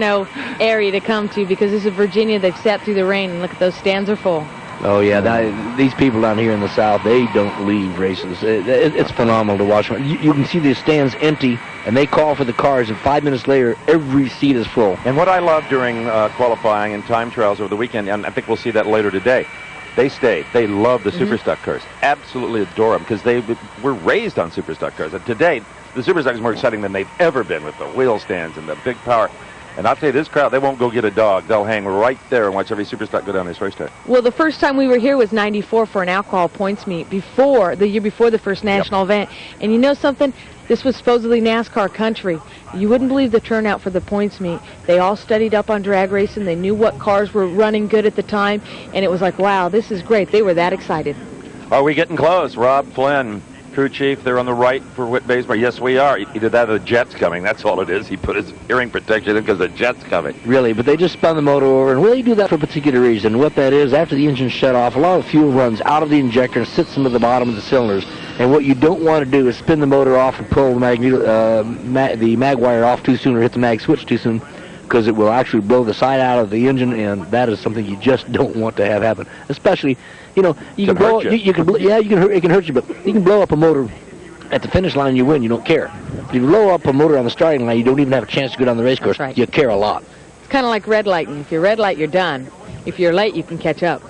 area to come to because this is Virginia. They've sat through the rain, and look at those stands are full. Oh, yeah, these people down here in the South, they don't leave races. It's phenomenal to watch. You can see the stands empty, and they call for the cars, and 5 minutes later, every seat is full. And what I love during qualifying and time trials over the weekend, and I think we'll see that later today, they stay. They love the Super Stock cars. Absolutely adore them because they were raised on Super Stock cars. And today, the Super Stock is more exciting than they've ever been with the wheel stands and the big power. And I'll tell you, this crowd, they won't go get a dog. They'll hang right there and watch every Super Stock go down this racetrack. Well, the first time we were here was '94 for an alcohol points meet the year before the first national event. And you know something? This was supposedly NASCAR country. You wouldn't believe the turnout for the points meet. They all studied up on drag racing. They knew what cars were running good at the time. And it was like, wow, this is great. They were that excited. Are we getting close? Rob Flynn, crew chief, they're on the right for Whit Bazemore. Yes, we are. He did that, the jet's coming. That's all it is. He put his hearing protection in because the jet's coming. Really, but they just spun the motor over, and they do that for a particular reason. What that is, after the engine's shut off, a lot of fuel runs out of the injector and sits into the bottom of the cylinders. And what you don't want to do is spin the motor off and pull the mag wire off too soon or hit the mag switch too soon, because it will actually blow the side out of the engine, and that is something you just don't want to have happen. Especially, you can blow, it can hurt you, but you can blow up a motor at the finish line, you win, you don't care. If you blow up a motor on the starting line, you don't even have a chance to go down the race course. Right. You care a lot. It's kind of like red lighting. If you're red light, you're done. If you're late, you can catch up.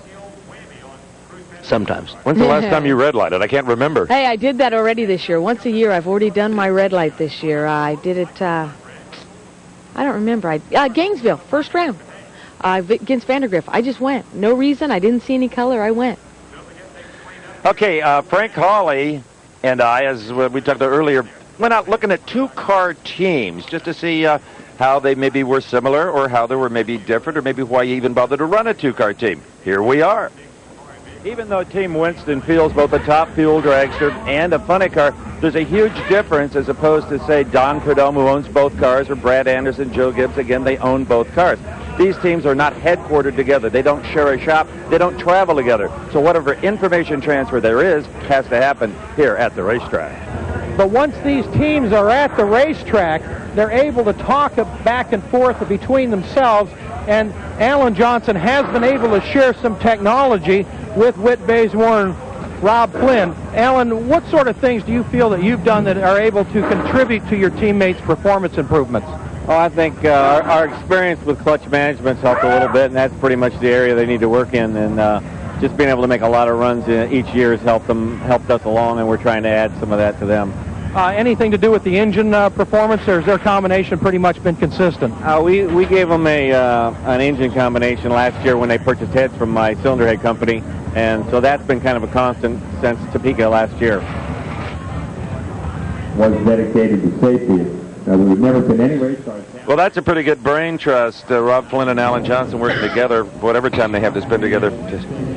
Sometimes. When's the last time you red lighted? I can't remember. Hey, I did that already this year. Once a year, I've already done my red light this year. I did it, I don't remember. Gainesville, first round, against Vandergrift. I just went. No reason. I didn't see any color. I went. Okay, Frank Hawley and I, as we talked about earlier, went out looking at two-car teams just to see how they maybe were similar or how they were maybe different or maybe why you even bothered to run a two-car team. Here we are. Even though Team Winston fields both a top fuel dragster and a funny car, there's a huge difference as opposed to, say, Don Prudhomme, who owns both cars, or Brad Anderson, Joe Gibbs. Again, they own both cars. These teams are not headquartered together. They don't share a shop. They don't travel together. So whatever information transfer there is has to happen here at the racetrack. But once these teams are at the racetrack, they're able to talk back and forth between themselves, and Alan Johnson has been able to share some technology with Whit Bazemore and Rob Flynn. Alan, what sort of things do you feel that you've done that are able to contribute to your teammates' performance improvements? Oh, I think our experience with clutch management's helped a little bit, and that's pretty much the area they need to work in. And just being able to make a lot of runs each year has helped us along, and we're trying to add some of that to them. Anything to do with the engine performance, or has their combination pretty much been consistent? We gave them an engine combination last year when they purchased heads from my cylinder head company, and so that's been kind of a constant since Topeka last year. Was dedicated to safety. We've never been any race cars. Well, that's a pretty good brain trust. Rob Flynn and Alan Johnson working together whatever time they have to spend together.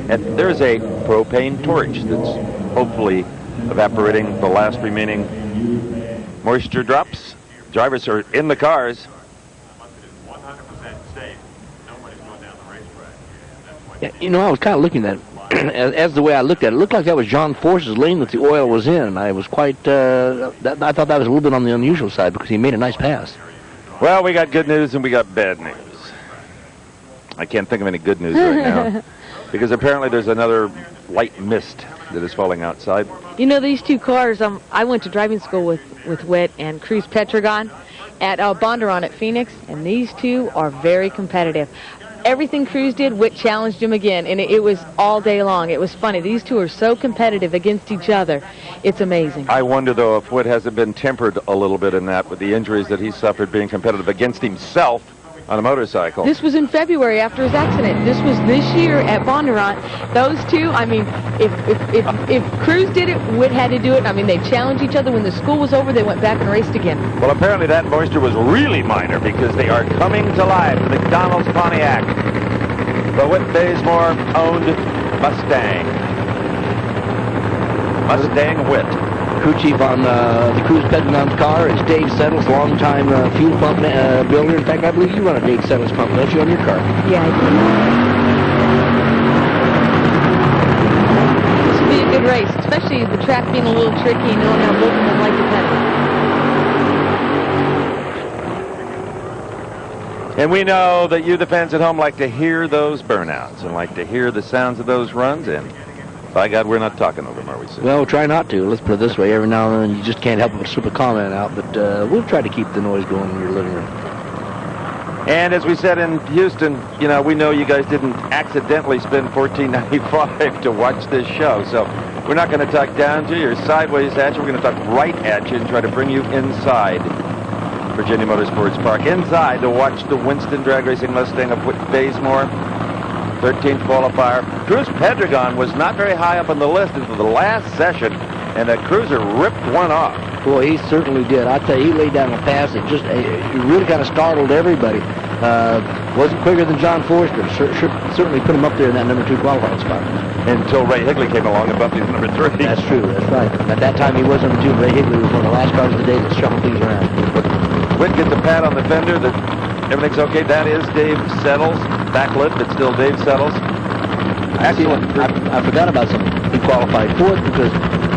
And there's a propane torch that's hopefully evaporating the last remaining moisture drops. Drivers are in the cars. Yeah, I was kind of looking at it. As the way I looked at it, it looked like that was John Force's lane that the oil was in. And I was quite, I thought that was a little bit on the unusual side because he made a nice pass. Well, we got good news and we got bad news. I can't think of any good news right now because apparently there's another light mist that is falling outside. These two cars, I went to driving school with Whit and Cruz Petragon at Bondurant at Phoenix, and these two are very competitive. Everything Cruz did, Whit challenged him again, and it was all day long. It was funny. These two are so competitive against each other. It's amazing. I wonder, though, if Whit hasn't been tempered a little bit in that with the injuries that he suffered being competitive against himself on a motorcycle. This was in February after his accident. This was this year at Bondurant. Those two, I mean, if Cruz did it, Whit had to do it. I mean, they challenged each other. When the school was over, they went back and raced again. Well, apparently that moisture was really minor because they are coming to life. The McDonald's Pontiac. The Whit Bazemore owned Mustang. Mustang Whit. Crew chief on the Cruz Petragon's car is Dave Settles, longtime fuel pump builder. In fact, I believe you run a Dave Settles pump, don't you, on your car? Yeah, I do. This will be a good race, especially the track being a little tricky and knowing how both of them like to pedal. And we know that you, the fans at home, like to hear those burnouts and like to hear the sounds of those runs. And by God, we're not talking over them, are we, sir? Well, try not to. Let's put it this way. Every now and then you just can't help but slip a comment out. But we'll try to keep the noise going in your living room. And as we said in Houston, you know, we know you guys didn't accidentally spend $14.95 to watch this show. So we're not going to talk down to you or sideways at you. We're going to talk right at you and try to bring you inside Virginia Motorsports Park, inside to watch the Winston Drag Racing Mustang of Whit Bazemore, 13th qualifier. Cruz Pedregon was not very high up on the list until the last session, and the Cruiser ripped one off. Boy, he certainly did. I tell you, he laid down a pass that just it really kind of startled everybody. Wasn't quicker than John Forrester. Certainly put him up there in that number 2 qualifying spot. Until Ray Higley came along and bumped him to number 3. That's true. That's right. At that time, he was number 2. Ray Higley was one of the last cars of the day that shuffled things around. Whit gets a pat on the fender that everything's okay. That is Dave Settles. Backlit, but still Dave Settles. Excellent. I forgot about something. He qualified 4th because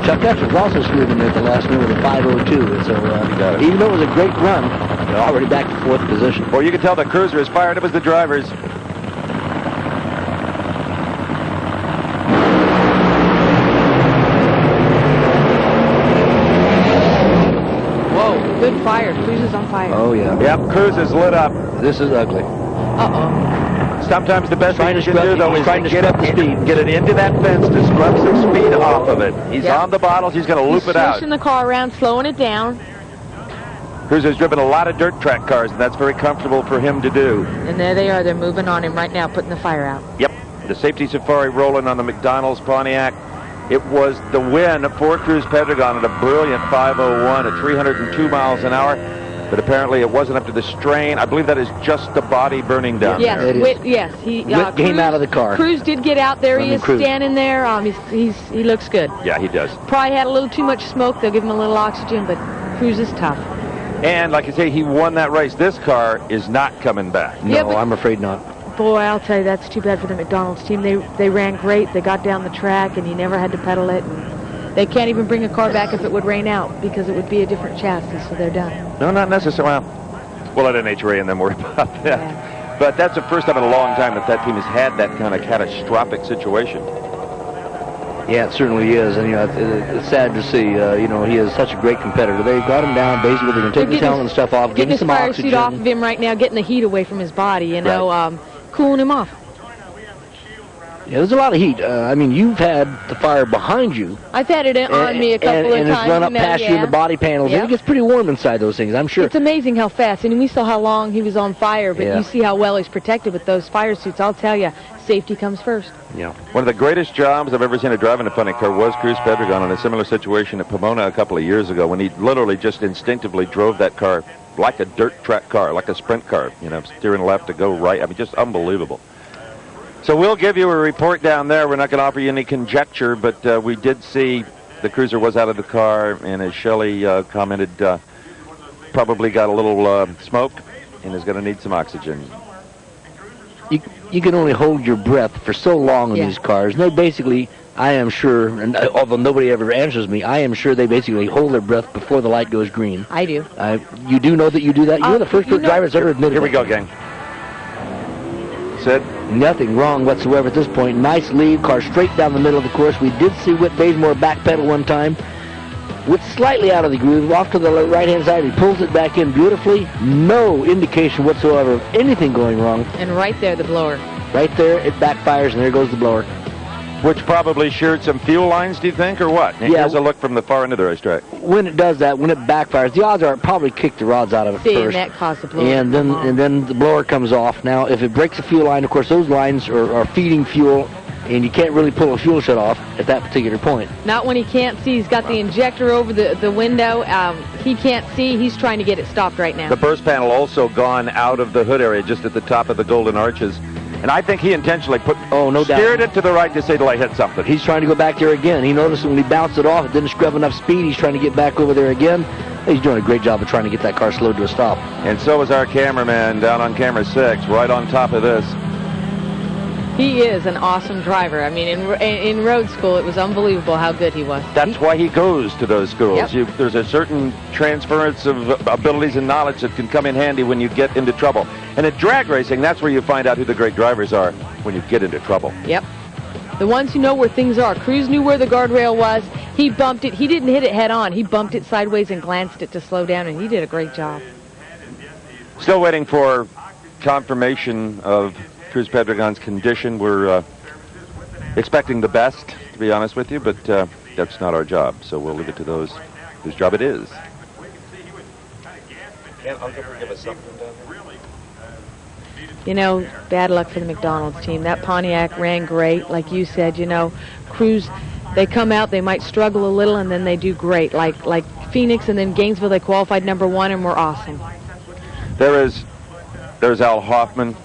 Chuck Etcher was also screwed in there at the last minute with a 5:02. And so even though it was a great run, they're already back to 4th position. Well, you can tell the Cruiser is fired up as the drivers. Good fire. Cruz is on fire. Oh, yeah. Yep, Cruz is lit up. This is ugly. Uh-oh. Sometimes the best thing you can do, though, is trying to get it into that fence to scrub some speed off of it. He's on the bottles. He's going to loop it out. Pushing the car around, slowing it down. Cruz has driven a lot of dirt track cars, and that's very comfortable for him to do. And there they are. They're moving on him right now, putting the fire out. Yep. The safety safari rolling on the McDonald's Pontiac. It was the win for Cruz Pedregon at a brilliant 5:01 at 302 miles an hour. But apparently it wasn't up to the strain. I believe that is just the body burning down yes, there. Whit came out of the car. Cruz did get out there. He is standing there. He looks good. Yeah, he does. Probably had a little too much smoke. They'll give him a little oxygen, but Cruz is tough. And like I say, he won that race. This car is not coming back. No, I'm afraid not. Boy, I'll tell you, that's too bad for the McDonald's team. They ran great. They got down the track, and he never had to pedal it. And they can't even bring a car back if it would rain out because it would be a different chassis, so they're done. No, not necessarily. Well, let NHRA and them worry about that. Yeah. But that's the first time in a long time that team has had that kind of catastrophic situation. Yeah, it certainly is, and it's sad to see. He is such a great competitor. They've got him down. Basically, they're going to take his helmet and stuff off, give him some oxygen. Getting his fire suit off of him right now, getting the heat away from his body. Cooling him off. Yeah, there's a lot of heat. You've had the fire behind you. I've had it on me a couple of times. And it's run up past you in the body panels. And it gets pretty warm inside those things, I'm sure. It's amazing how fast. And we saw how long he was on fire, but you see how well he's protected with those fire suits. I'll tell you, safety comes first. Yeah. One of the greatest jobs I've ever seen of driving a funny car was Cruz Pedregon in a similar situation at Pomona a couple of years ago when he literally just instinctively drove that car like a dirt track car, like a sprint car, steering left to go right. Just unbelievable. So we'll give you a report down there. We're not going to offer you any conjecture, but we did see the Cruiser was out of the car, and as Shelley commented, probably got a little smoke and is going to need some oxygen. You can only hold your breath for so long in these cars. And they basically, I am sure, and although nobody ever answers me, I am sure they basically hold their breath before the light goes green. I do. You do know that you do that? You're the first driver that's ever admitted Here we go, gang. Sid? Nothing wrong whatsoever at this point. Nice lead, car straight down the middle of the course. We did see Whit Bazemore backpedal one time. Whit slightly out of the groove, off to the right-hand side. He pulls it back in beautifully. No indication whatsoever of anything going wrong. And right there, the blower. Right there, it backfires, and there goes the blower. Which probably sheared some fuel lines, do you think, or what? And here's a look from the far end of the racetrack. When it does that, when it backfires, the odds are it probably kicked the rods out of it first. And that caused the blower. And then the blower comes off. Now, if it breaks a fuel line, of course, those lines are feeding fuel, and you can't really pull a fuel shut off at that particular point. Not when he can't see. He's got the injector over the window. He can't see. He's trying to get it stopped right now. The burst panel also gone out of the hood area just at the top of the Golden Arches. And I think he intentionally steered it to the right to say till I hit something. He's trying to go back there again. He noticed when he bounced it off, it didn't scrub enough speed. He's trying to get back over there again. He's doing a great job of trying to get that car slowed to a stop. And so is our cameraman down on camera 6, right on top of this. He is an awesome driver. I mean, in road school, it was unbelievable how good he was. That's why he goes to those schools. Yep. There's a certain transference of abilities and knowledge that can come in handy when you get into trouble. And in drag racing, that's where you find out who the great drivers are, when you get into trouble. Yep. The ones who know where things are. Cruz knew where the guardrail was. He bumped it. He didn't hit it head on. He bumped it sideways and glanced it to slow down, and he did a great job. Still waiting for confirmation of Cruz Pedregon's condition. We're expecting the best, to be honest with you, but that's not our job, so we'll leave it to those whose job it is. Can't Uncle give us something down there? You know, bad luck for the McDonald's team. That Pontiac ran great, like you said. You know, Cruz, they come out, they might struggle a little, and then they do great. Like Phoenix and then Gainesville, they qualified #1 and were awesome. There's Al Hoffman,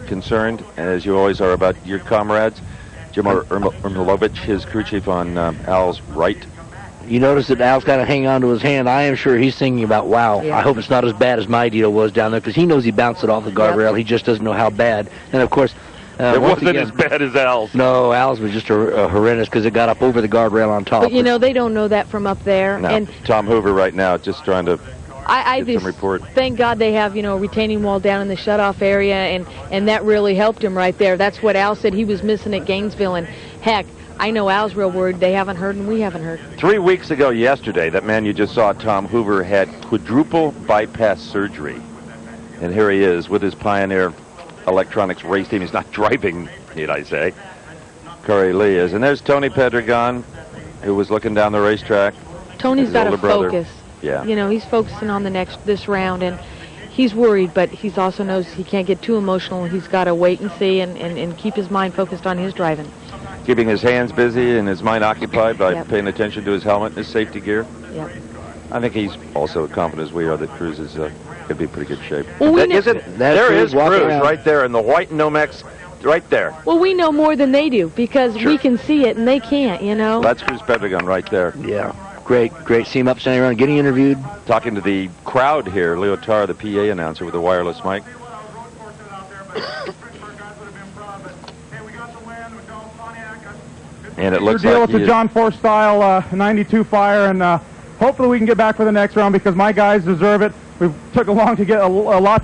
concerned, as you always are about your comrades. Jim Ermilovich, his crew chief on Al's right. You notice that Al's got to hang on to his hand. I am sure he's thinking about, wow, Yeah. I hope it's not as bad as my deal was down there, because he knows he bounced it off the guardrail. He just doesn't know how bad. And, of course, it wasn't as bad as Al's. No, Al's was just horrendous because it got up over the guardrail on top. But, you know, they don't know that from up there. No, And Tom Hoover right now just trying to I get just some report. thank God they have, you know, a retaining wall down in the shutoff area, and that really helped him right there. That's what Al said he was missing at Gainesville, and heck, I know Al's real worried. They haven't heard, and we haven't heard. 3 weeks ago yesterday, that man you just saw, Tom Hoover, had quadruple bypass surgery. And here he is with his Pioneer Electronics race team. He's not driving, need I say. Corey Lee is. And there's Tony Pedregon, who was looking down the racetrack. Tony's His got to older brother. focus. Yeah. You know, he's focusing on this round, and he's worried, but he also knows he can't get too emotional. He's got to wait and see and keep his mind focused on his driving. Keeping his hands busy and his mind occupied by paying attention to his helmet and his safety gear. Yep. I think he's also as confident as we are that Cruz is going to be in pretty good shape. Well, There is Cruz right there in the white Nomex, right there. Well, we know more than they do because we can see it and they can't, you know. That's Cruz Pedregon right there. Yeah. Great. See him up, standing around, getting interviewed. Talking to the crowd here, Leo Tar, the PA announcer with a wireless mic. And it looks deal like with the John Force style 92 fire, and hopefully we can get back for the next round because my guys deserve it. We took a lot to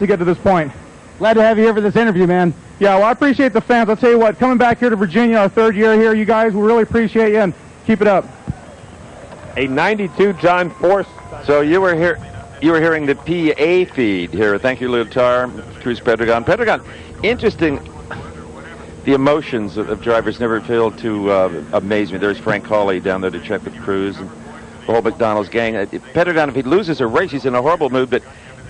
get to this point. Glad to have you here for this interview, man. Yeah, well, I appreciate the fans. I'll tell you what, coming back here to Virginia, our third year here, you guys, we really appreciate you, and keep it up. A 92 John Force. So you were here. You were hearing the PA feed here. Thank you, Leo Tar, Cruz Pedregon. Pedregon, interesting. The emotions of drivers never fail to amaze me. There's Frank Hawley down there to check with Cruz and the whole McDonald's gang. Pedregon, if he loses a race, he's in a horrible mood, but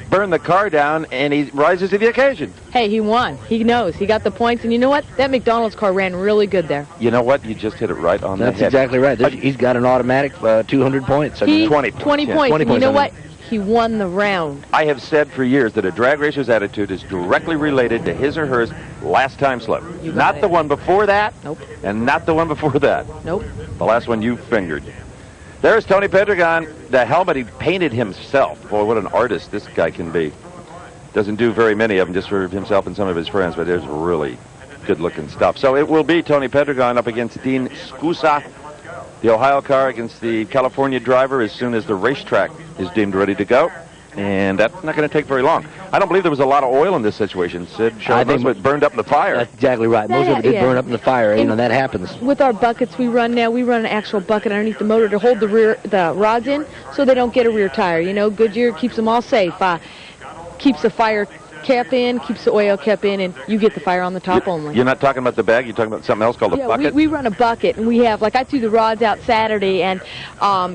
burn the car down, and he rises to the occasion. Hey, he won. He knows. He got the points, and you know what? That McDonald's car ran really good there. You know what? You just hit it right on the head. That's exactly right. He's got an automatic 200 points. 20 points. 20 yeah. points. 20 And points, you know I mean. what? He won the round. I have said for years that a drag racer's attitude is directly related to his or her last time slip. Not the one before that. Nope. And not the one before that. Nope. The last one you fingered. There's Tony Pedregon. The helmet he painted himself. Boy, what an artist this guy can be. Doesn't do very many of them just for himself and some of his friends, but there's really good-looking stuff. So it will be Tony Pedregon up against Dean Scusa, the Ohio car against the California driver as soon as the racetrack is deemed ready to go. And that's not going to take very long. I don't believe there was a lot of oil in this situation, Sid. I think it burned up in the fire. That's exactly right. Most of it did burn up in the fire. You know, that happens. With our buckets we run now, we run an actual bucket underneath the motor to hold the rods in so they don't get a rear tire. You know, Goodyear keeps them all safe. Keeps the fire cap in, keeps the oil cap in, and you get the fire on the top only. You're not talking about the bag. You're talking about something else called a bucket? We run a bucket, and we have, like I threw the rods out Saturday, and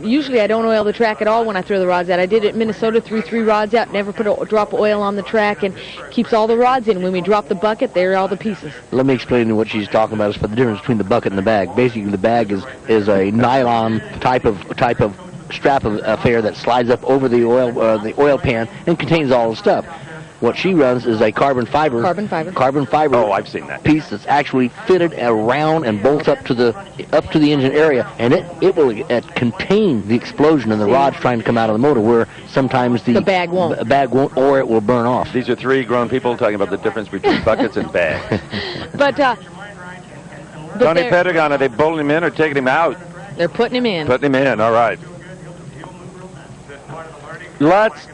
usually I don't oil the track at all when I throw the rods out. I did it in Minnesota, threw 3 rods out, never put a drop of oil on the track, and keeps all the rods in. When we drop the bucket, there are all the pieces. Let me explain what she's talking about. Is for the difference between the bucket and the bag. Basically, the bag is a nylon type of strap affair that slides up over the oil pan and contains all the stuff. What she runs is a carbon fiber. Oh, I've seen that piece that's actually fitted around and bolts up to the engine area, and it will contain the explosion and the rods trying to come out of the motor. Where sometimes the bag won't, or it will burn off. These are 3 grown people talking about the difference between buckets and bags. But Tony they're- Pedregon, are they bowling him in or taking him out? They're putting him in. Putting him in, all right. Let's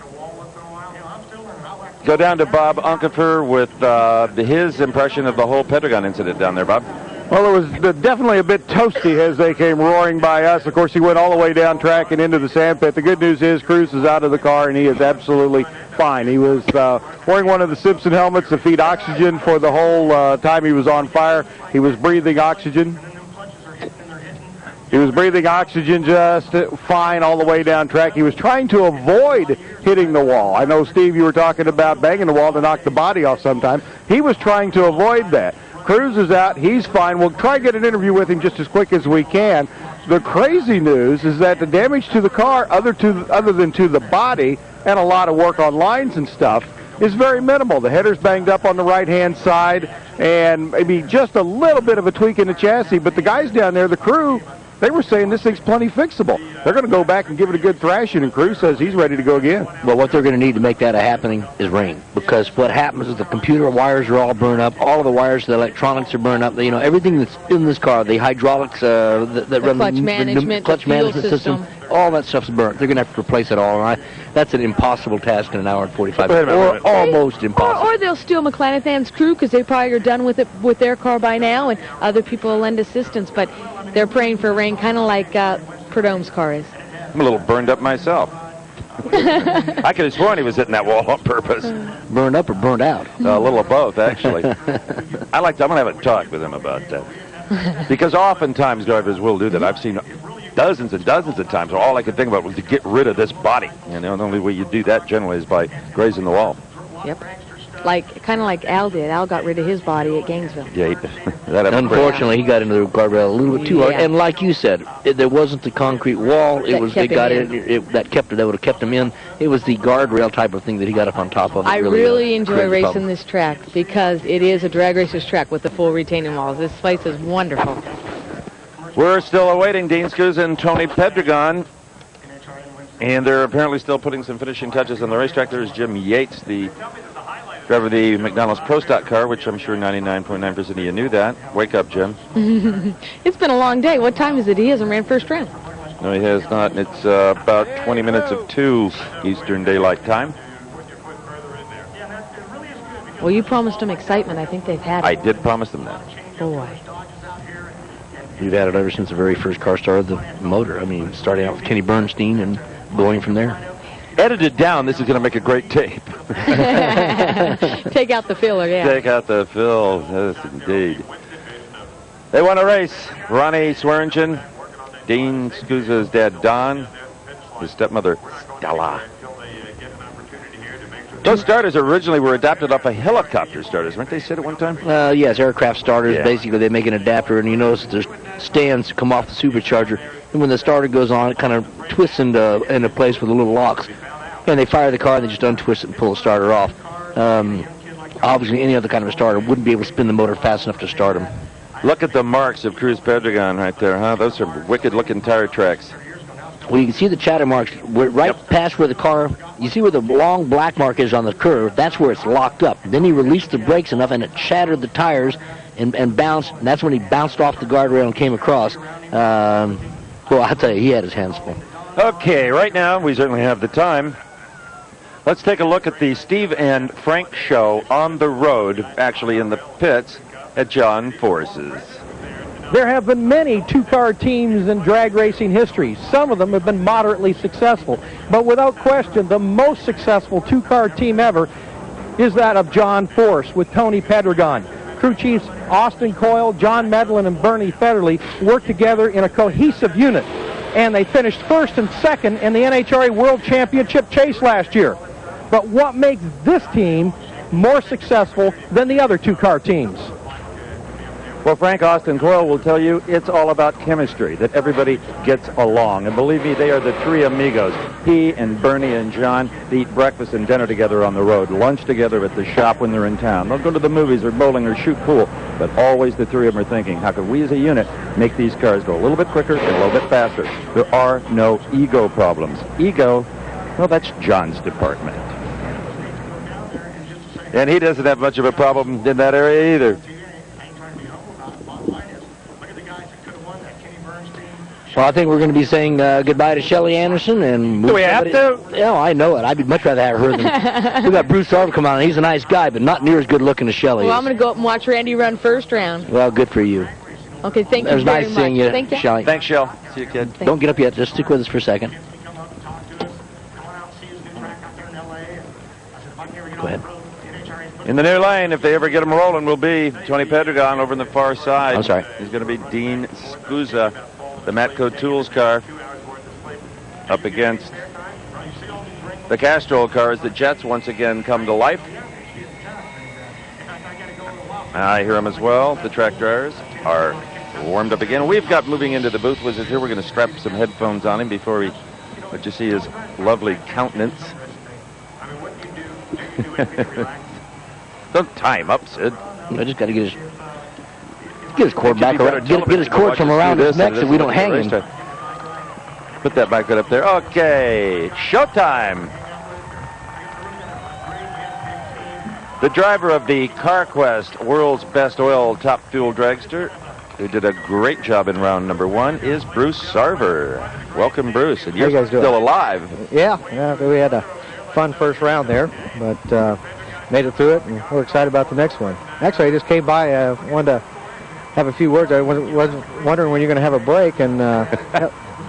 go down to Bob Unkefer with his impression of the whole Pedregon incident down there, Bob. Well, it was definitely a bit toasty as they came roaring by us. Of course, he went all the way down track and into the sand pit. The good news is Cruz is out of the car, and he is absolutely fine. He was wearing one of the Simpson helmets to feed oxygen for the whole time he was on fire. He was breathing oxygen. He was breathing oxygen just fine all the way down track. He was trying to avoid hitting the wall. I know, Steve, you were talking about banging the wall to knock the body off sometime. He was trying to avoid that. Cruz is out. He's fine. We'll try to get an interview with him just as quick as we can. The crazy news is that the damage to the car, other than to the body and a lot of work on lines and stuff, is very minimal. The header's banged up on the right-hand side and maybe just a little bit of a tweak in the chassis. But the guys down there, the crew, they were saying this thing's plenty fixable. They're going to go back and give it a good thrashing, and Cruz says he's ready to go again. Well, what they're going to need to make that a happening is rain, because what happens is the computer wires are all burned up, all of the wires, the electronics are burned up. You know, everything that's in this car, the hydraulics that run clutch management, clutch the fuel management system, all that stuff's burnt. They're going to have to replace it all, and that's an impossible task in an hour and 45 minutes, or almost impossible. Or they'll steal McClanathan's crew because they probably are done with it with their car by now, and other people will lend assistance. But they're praying for rain, kind of like Perdome's car is. I'm a little burned up myself. I could have sworn he was hitting that wall on purpose. Burned up or burned out? A little of both, actually. I'm going to have a talk with him about that. Because oftentimes drivers will do that. I've seen dozens and dozens of times where all I could think about was to get rid of this body. You know, the only way you do that generally is by grazing the wall. Yep. Kind of like Al did. Al got rid of his body at Gainesville. Yeah, that unfortunately, he got into the guardrail a little bit too hard. Yeah. And like you said, there wasn't the concrete wall. They would have kept him in. It was the guardrail type of thing that he got up on top of. I really enjoy racing this track because it is a drag racer's track with the full retaining walls. This place is wonderful. We're still awaiting Dean Scuse and Tony Pedregon. And they're apparently still putting some finishing touches on the racetrack. There's Jim Yates, the driver of the McDonald's Pro Stock car, which I'm sure 99.9% of you knew that. Wake up, Jim. It's been a long day. What time is it? He hasn't ran first round. No, he has not. And it's about 20 minutes of 2 Eastern Daylight Time. Well, you promised them excitement. I think they've had it. I did promise them that. Boy. We've had it ever since the very first car started the motor. I mean, starting out with Kenny Bernstein and going from there. Edited down, this is going to make a great tape. Take out the filler, yeah. Take out the fill, yes, indeed. They won a race. Ronnie Swearingen, Dean Scusa's dad, Don, his stepmother, Stella. Those starters originally were adapted off of helicopter starters, weren't they said at one time? Yes, aircraft starters. Yeah. Basically, they make an adapter, and you notice that there's stands come off the supercharger, and when the starter goes on, it kind of twists into place with the little locks, and they fire the car, and they just untwist it and pull the starter off. Obviously, any other kind of a starter wouldn't be able to spin the motor fast enough to start them. Look at the marks of Cruz Pedregon right there, huh? Those are wicked-looking tire tracks. Well, you can see the chatter marks past where the car, you see where the long black mark is on the curve, that's where it's locked up. Then he released the brakes enough and it shattered the tires and bounced, and that's when he bounced off the guardrail and came across. Well, I'll tell you, he had his hands full. Okay, right now, we certainly have the time. Let's take a look at the Steve and Frank show on the road, actually in the pits, at John Force's. There have been many two-car teams in drag racing history. Some of them have been moderately successful. But without question, the most successful two-car team ever is that of John Force with Tony Pedregon. Crew chiefs Austin Coyle, John Medlin, and Bernie Federley worked together in a cohesive unit. And they finished first and second in the NHRA World Championship chase last year. But what makes this team more successful than the other two-car teams? Well, Frank, Austin Coyle will tell you it's all about chemistry, that everybody gets along. And believe me, they are the three amigos. He and Bernie and John, they eat breakfast and dinner together on the road, lunch together at the shop when they're in town. They'll go to the movies or bowling or shoot pool. But always the three of them are thinking, how could we as a unit make these cars go a little bit quicker and a little bit faster? There are no ego problems. Ego, well, that's John's department. And he doesn't have much of a problem in that area either. Well, I think we're going to be saying goodbye to Shelly Anderson and move Do we have to? Yeah, I know it. I'd much rather have her than we got Bruce Sarver come on. He's a nice guy, but not near as good looking as Shelly Well, is. I'm going to go up and watch Randy run first round. Well, good for you. Okay, thank It you was very nice much. seeing you, Thank you. Shelly. Thanks, Shell. See you, kid. Don't get up yet. Just stick with us for a second. Go ahead. In the new lane, if they ever get him rolling, will be Tony Pedregon over on the far side. I'm sorry. He's going to be Dean Scusa, the Matco Tools car, up against the Castrol cars. The Jets once again come to life. I hear them as well. The track drivers are warmed up again. We've got moving into the booth wizard here. We're going to strap some headphones on him before we let you see his lovely countenance. Don't tie him up, Sid. I just got to get his cord back around. Get his cord from around his neck so we don't hang him. Put that back right up there. Okay, showtime. The driver of the CarQuest World's Best Oil Top Fuel Dragster, who did a great job in round number 1, is Bruce Sarver. Welcome, Bruce. And you're How you guys doing? still alive. Yeah, we had a fun first round there, but made it through it, and we're excited about the next one. Actually, I just came by. I wanted to have a few words. I was wondering when you're going to have a break, and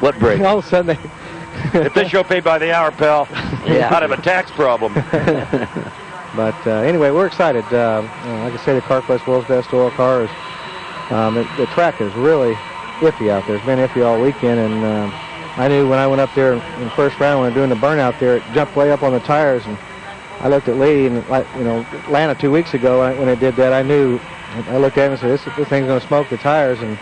what break? All of a sudden, If this show paid by the hour, pal, Yeah. I'd have a tax problem. But anyway, we're excited. Like I say, the CarQuest World's Best Oil Cars. The track is really iffy out there. It's been iffy all weekend, and I knew when I went up there in the first round when doing the burnout there, it jumped way up on the tires, and I looked at Lee, and Atlanta 2 weeks ago when it did that, I knew. I looked at him and said, this thing's going to smoke the tires, and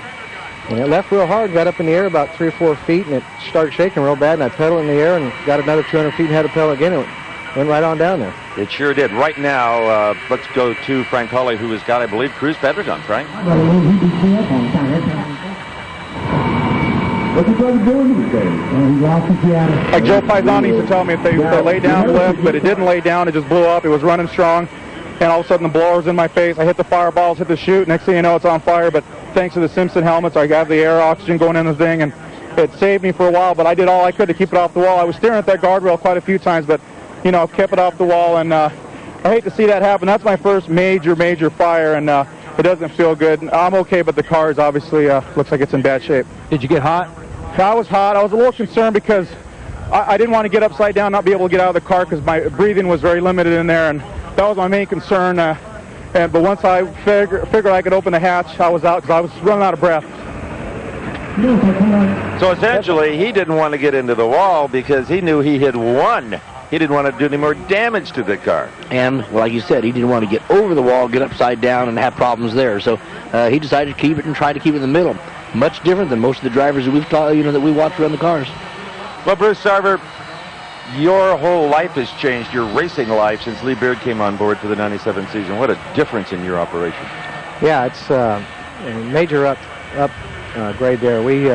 it left real hard, got up in the air about 3 or 4 feet, and it started shaking real bad, and I pedaled in the air and got another 200 feet and had to pedal again, and it went right on down there. It sure did. Right now, let's go to Frank Hawley, who has got, I believe, Cruz Pedregon. Frank? What's your brother doing these days? Like Joe Paisani used to tell me, if they lay down lift, but it didn't lay down, it just blew up. It was running strong, and all of a sudden the blower's in my face. I hit the fireballs, hit the chute. Next thing you know, it's on fire. But thanks to the Simpson helmets, I got the air oxygen going in the thing, and it saved me for a while. But I did all I could to keep it off the wall. I was staring at that guardrail quite a few times, but kept it off the wall. And I hate to see that happen. That's my first major fire, and it doesn't feel good. I'm okay, but the car is obviously looks like it's in bad shape. Did you get hot? I was hot. I was a little concerned because I didn't want to get upside down, not be able to get out of the car because my breathing was very limited in there, and that was my main concern. But once I figured I could open the hatch, I was out because I was running out of breath. So essentially, he didn't want to get into the wall because he knew he had won. He didn't want to do any more damage to the car. And, well, like you said, he didn't want to get over the wall, get upside down, and have problems there. So he decided to keep it and try to keep it in the middle. Much different than most of the drivers that we've that we watch run the cars. Well, Bruce Sarver, your whole life has changed, your racing life, since Lee Beard came on board for the 97 season. What a difference in your operation. Yeah, it's a major upgrade there. We,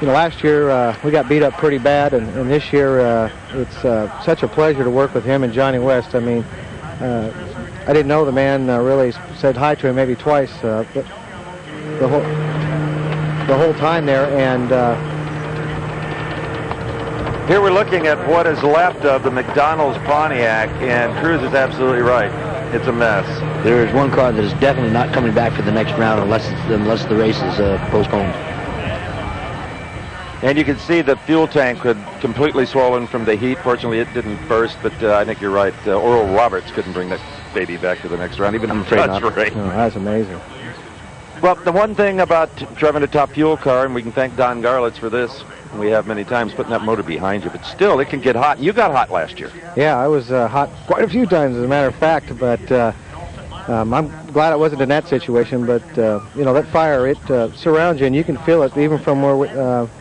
last year we got beat up pretty bad, and this year it's such a pleasure to work with him and Johnny West. I mean, I didn't know the man. Really said hi to him maybe twice, but the whole time there, and here we're looking at what is left of the McDonald's Pontiac, and Cruz is absolutely right. It's a mess. There is one car that is definitely not coming back for the next round unless the race is postponed. And you can see the fuel tank had completely swollen from the heat. Fortunately, it didn't burst, but I think you're right. Oral Roberts couldn't bring that baby back to the next round, even if that's right. No, that's amazing. Well, the one thing about driving a top fuel car, and we can thank Don Garlitz for this, we have many times, putting that motor behind you, but still, it can get hot. You got hot last year. Yeah, I was hot quite a few times, as a matter of fact, but I'm glad I wasn't in that situation. But, that fire, it surrounds you, and you can feel it even from where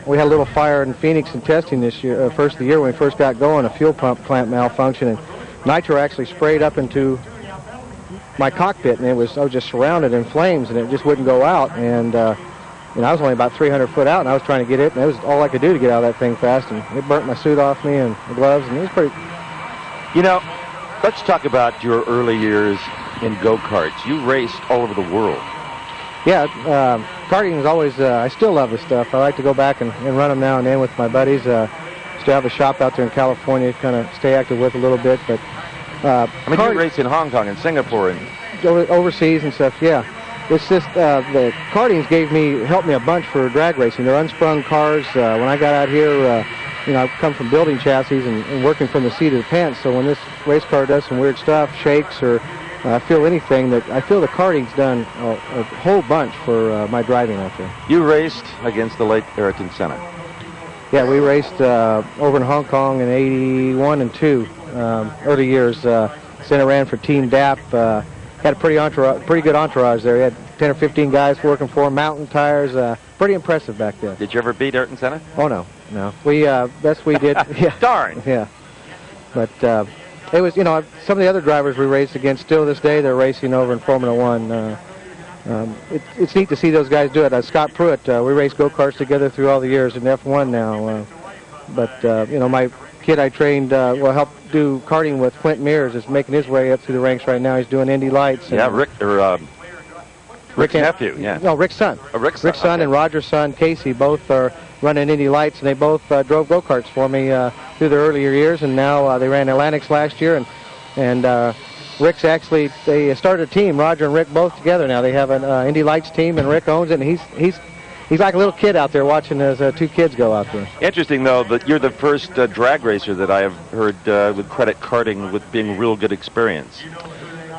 we had a little fire in Phoenix in testing this year, first of the year when we first got going, a fuel pump plant malfunction, and nitro actually sprayed up into my cockpit, and I was just surrounded in flames, and it just wouldn't go out. And I was only about 300 foot out, and I was trying to get it, and that was all I could do to get out of that thing fast, and it burnt my suit off me and the gloves, and it was pretty. Let's talk about your early years in go-karts. You raced all over the world. Yeah, karting is always, I still love this stuff. I like to go back and run them now and then with my buddies. Still have a shop out there in California to kind of stay active with a little bit. But I mean, you race in Hong Kong and Singapore and overseas and stuff, yeah. It's just the kartings helped me a bunch for drag racing. They're unsprung cars. When I got out here, I've come from building chassis and working from the seat of the pants. So when this race car does some weird stuff, shakes or feel anything, that I feel the karting's done a whole bunch for my driving out there. You raced against the late Ayrton Senna. Yeah, we raced over in Hong Kong in '81 and '2, early years. Senna ran for Team DAP. Had a pretty good entourage there. He had 10 or 15 guys working for him, mountain tires. Pretty impressive back then. Did you ever beat Ayrton Senna? Oh, no. We, best we did. Yeah. Darn. Yeah. But it was, some of the other drivers we raced against, still this day, they're racing over in Formula One. It's neat to see those guys do it. Scott Pruitt, we raced go-karts together through all the years in F1 now. My kid I trained, helped do karting with Flint Mears, is making his way up through the ranks right now. He's doing Indy Lights. Yeah, Rick's nephew, yeah. No, Rick's son. Oh, Rick's son and Roger's son, Casey, both are running Indy Lights, and they both drove go-karts for me through their earlier years, and now they ran Atlantics last year, and Rick's actually, they started a team, Roger and Rick both together now. They have an Indy Lights team, and Rick owns it, and he's like a little kid out there watching his two kids go out there. Interesting, though, that you're the first drag racer that I have heard would credit karting with being a real good experience.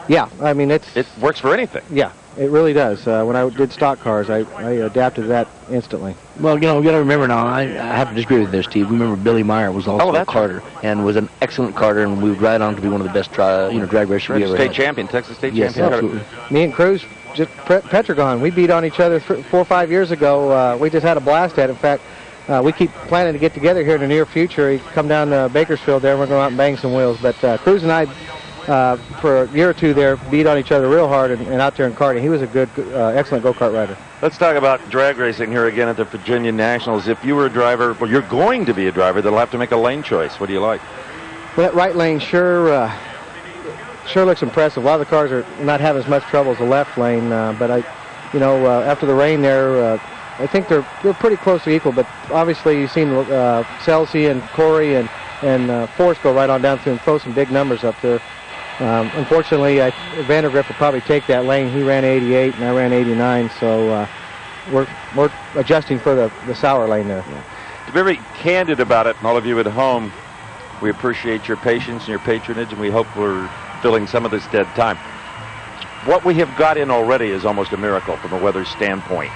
Yeah, I mean, it works for anything. Yeah, it really does. When I did stock cars, I adapted to that instantly. Well, you got to remember now, I have to disagree with this, Steve. Remember, Billy Meyer was also a karter and was an excellent karter, and we would ride on to be one of the best drag racers we ever had. Texas State yes, champion. Absolutely. Me and Cruz, just Petragon, we beat on each other 4 or 5 years ago. We just had a blast at it. In fact, we keep planning to get together here in the near future. He come down to Bakersfield there, and we're going out and bang some wheels. But Cruz and I, for a year or two there, beat on each other real hard and out there in karting. He was a good, excellent go-kart rider. Let's talk about drag racing here again at the Virginia Nationals. If you were a driver, well, you're going to be a driver that'll have to make a lane choice. What do you like? Well, that right lane sure looks impressive. A lot of the cars are not having as much trouble as the left lane, but after the rain there, I think they're pretty close to equal. But obviously, you've seen Celsi and Corey and Forrest go right on down through and throw some big numbers up there. Unfortunately, Vandergrift will probably take that lane. He ran 88 and I ran 89, so we're adjusting for the sour lane there. Yeah. To be very candid about it, and all of you at home, we appreciate your patience and your patronage, and we hope we're filling some of this dead time. What we have got in already is almost a miracle from a weather standpoint.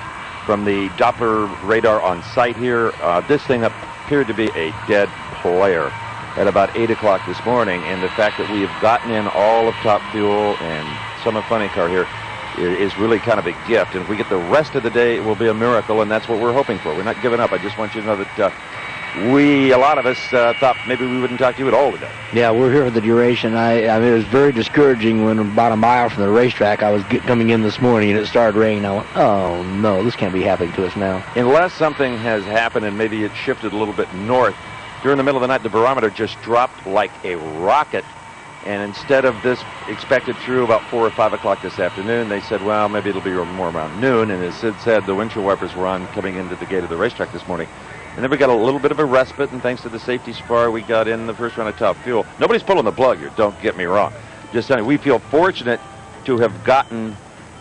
From the Doppler radar on site here, this thing appeared to be a dead player at about 8 o'clock this morning, and the fact that we have gotten in all of Top Fuel and some of Funny Car here is really kind of a gift. And if we get the rest of the day, it will be a miracle, and that's what we're hoping for. We're not giving up. I just want you to know that a lot of us thought maybe we wouldn't talk to you at all today. Yeah, we're here for the duration. I mean, it was very discouraging when about a mile from the racetrack I was coming in this morning and it started raining. I went, oh no, this can't be happening to us now. Unless something has happened and maybe it shifted a little bit north, during the middle of the night, the barometer just dropped like a rocket. And instead of this expected through about 4 or 5 o'clock this afternoon, they said, well, maybe it'll be more around noon. And as Sid said, the windshield wipers were on coming into the gate of the racetrack this morning. And then we got a little bit of a respite, and thanks to the safety spar, we got in the first round of Top Fuel. Nobody's pulling the plug here, don't get me wrong. Just saying, we feel fortunate to have gotten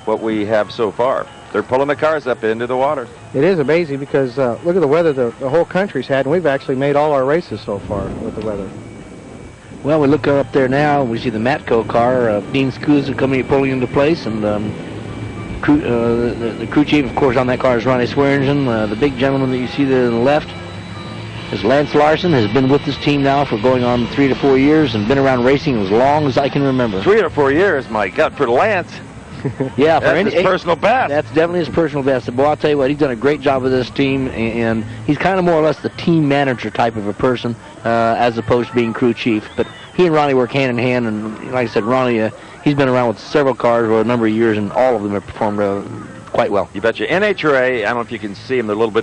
what we have so far. They're pulling the cars up into the water. It is amazing because look at the weather the whole country's had, and we've actually made all our races so far with the weather. Well, we look up there now, we see the Matco car, Dean Scusa pulling into place, and the crew chief, of course, on that car is Ronnie Swearingen. The big gentleman that you see there on the left is Lance Larson, has been with this team now for going on 3 to 4 years and been around racing as long as I can remember. 3 or 4 years, my God, for Lance. Yeah, that's his personal best. That's definitely his personal best. But I'll tell you what, he's done a great job with this team, and he's kind of more or less the team manager type of a person, as opposed to being crew chief. But he and Ronnie work hand in hand, and like I said, Ronnie, he's been around with several cars for a number of years, and all of them have performed quite well. You betcha. NHRA, I don't know if you can see him, they're a little bit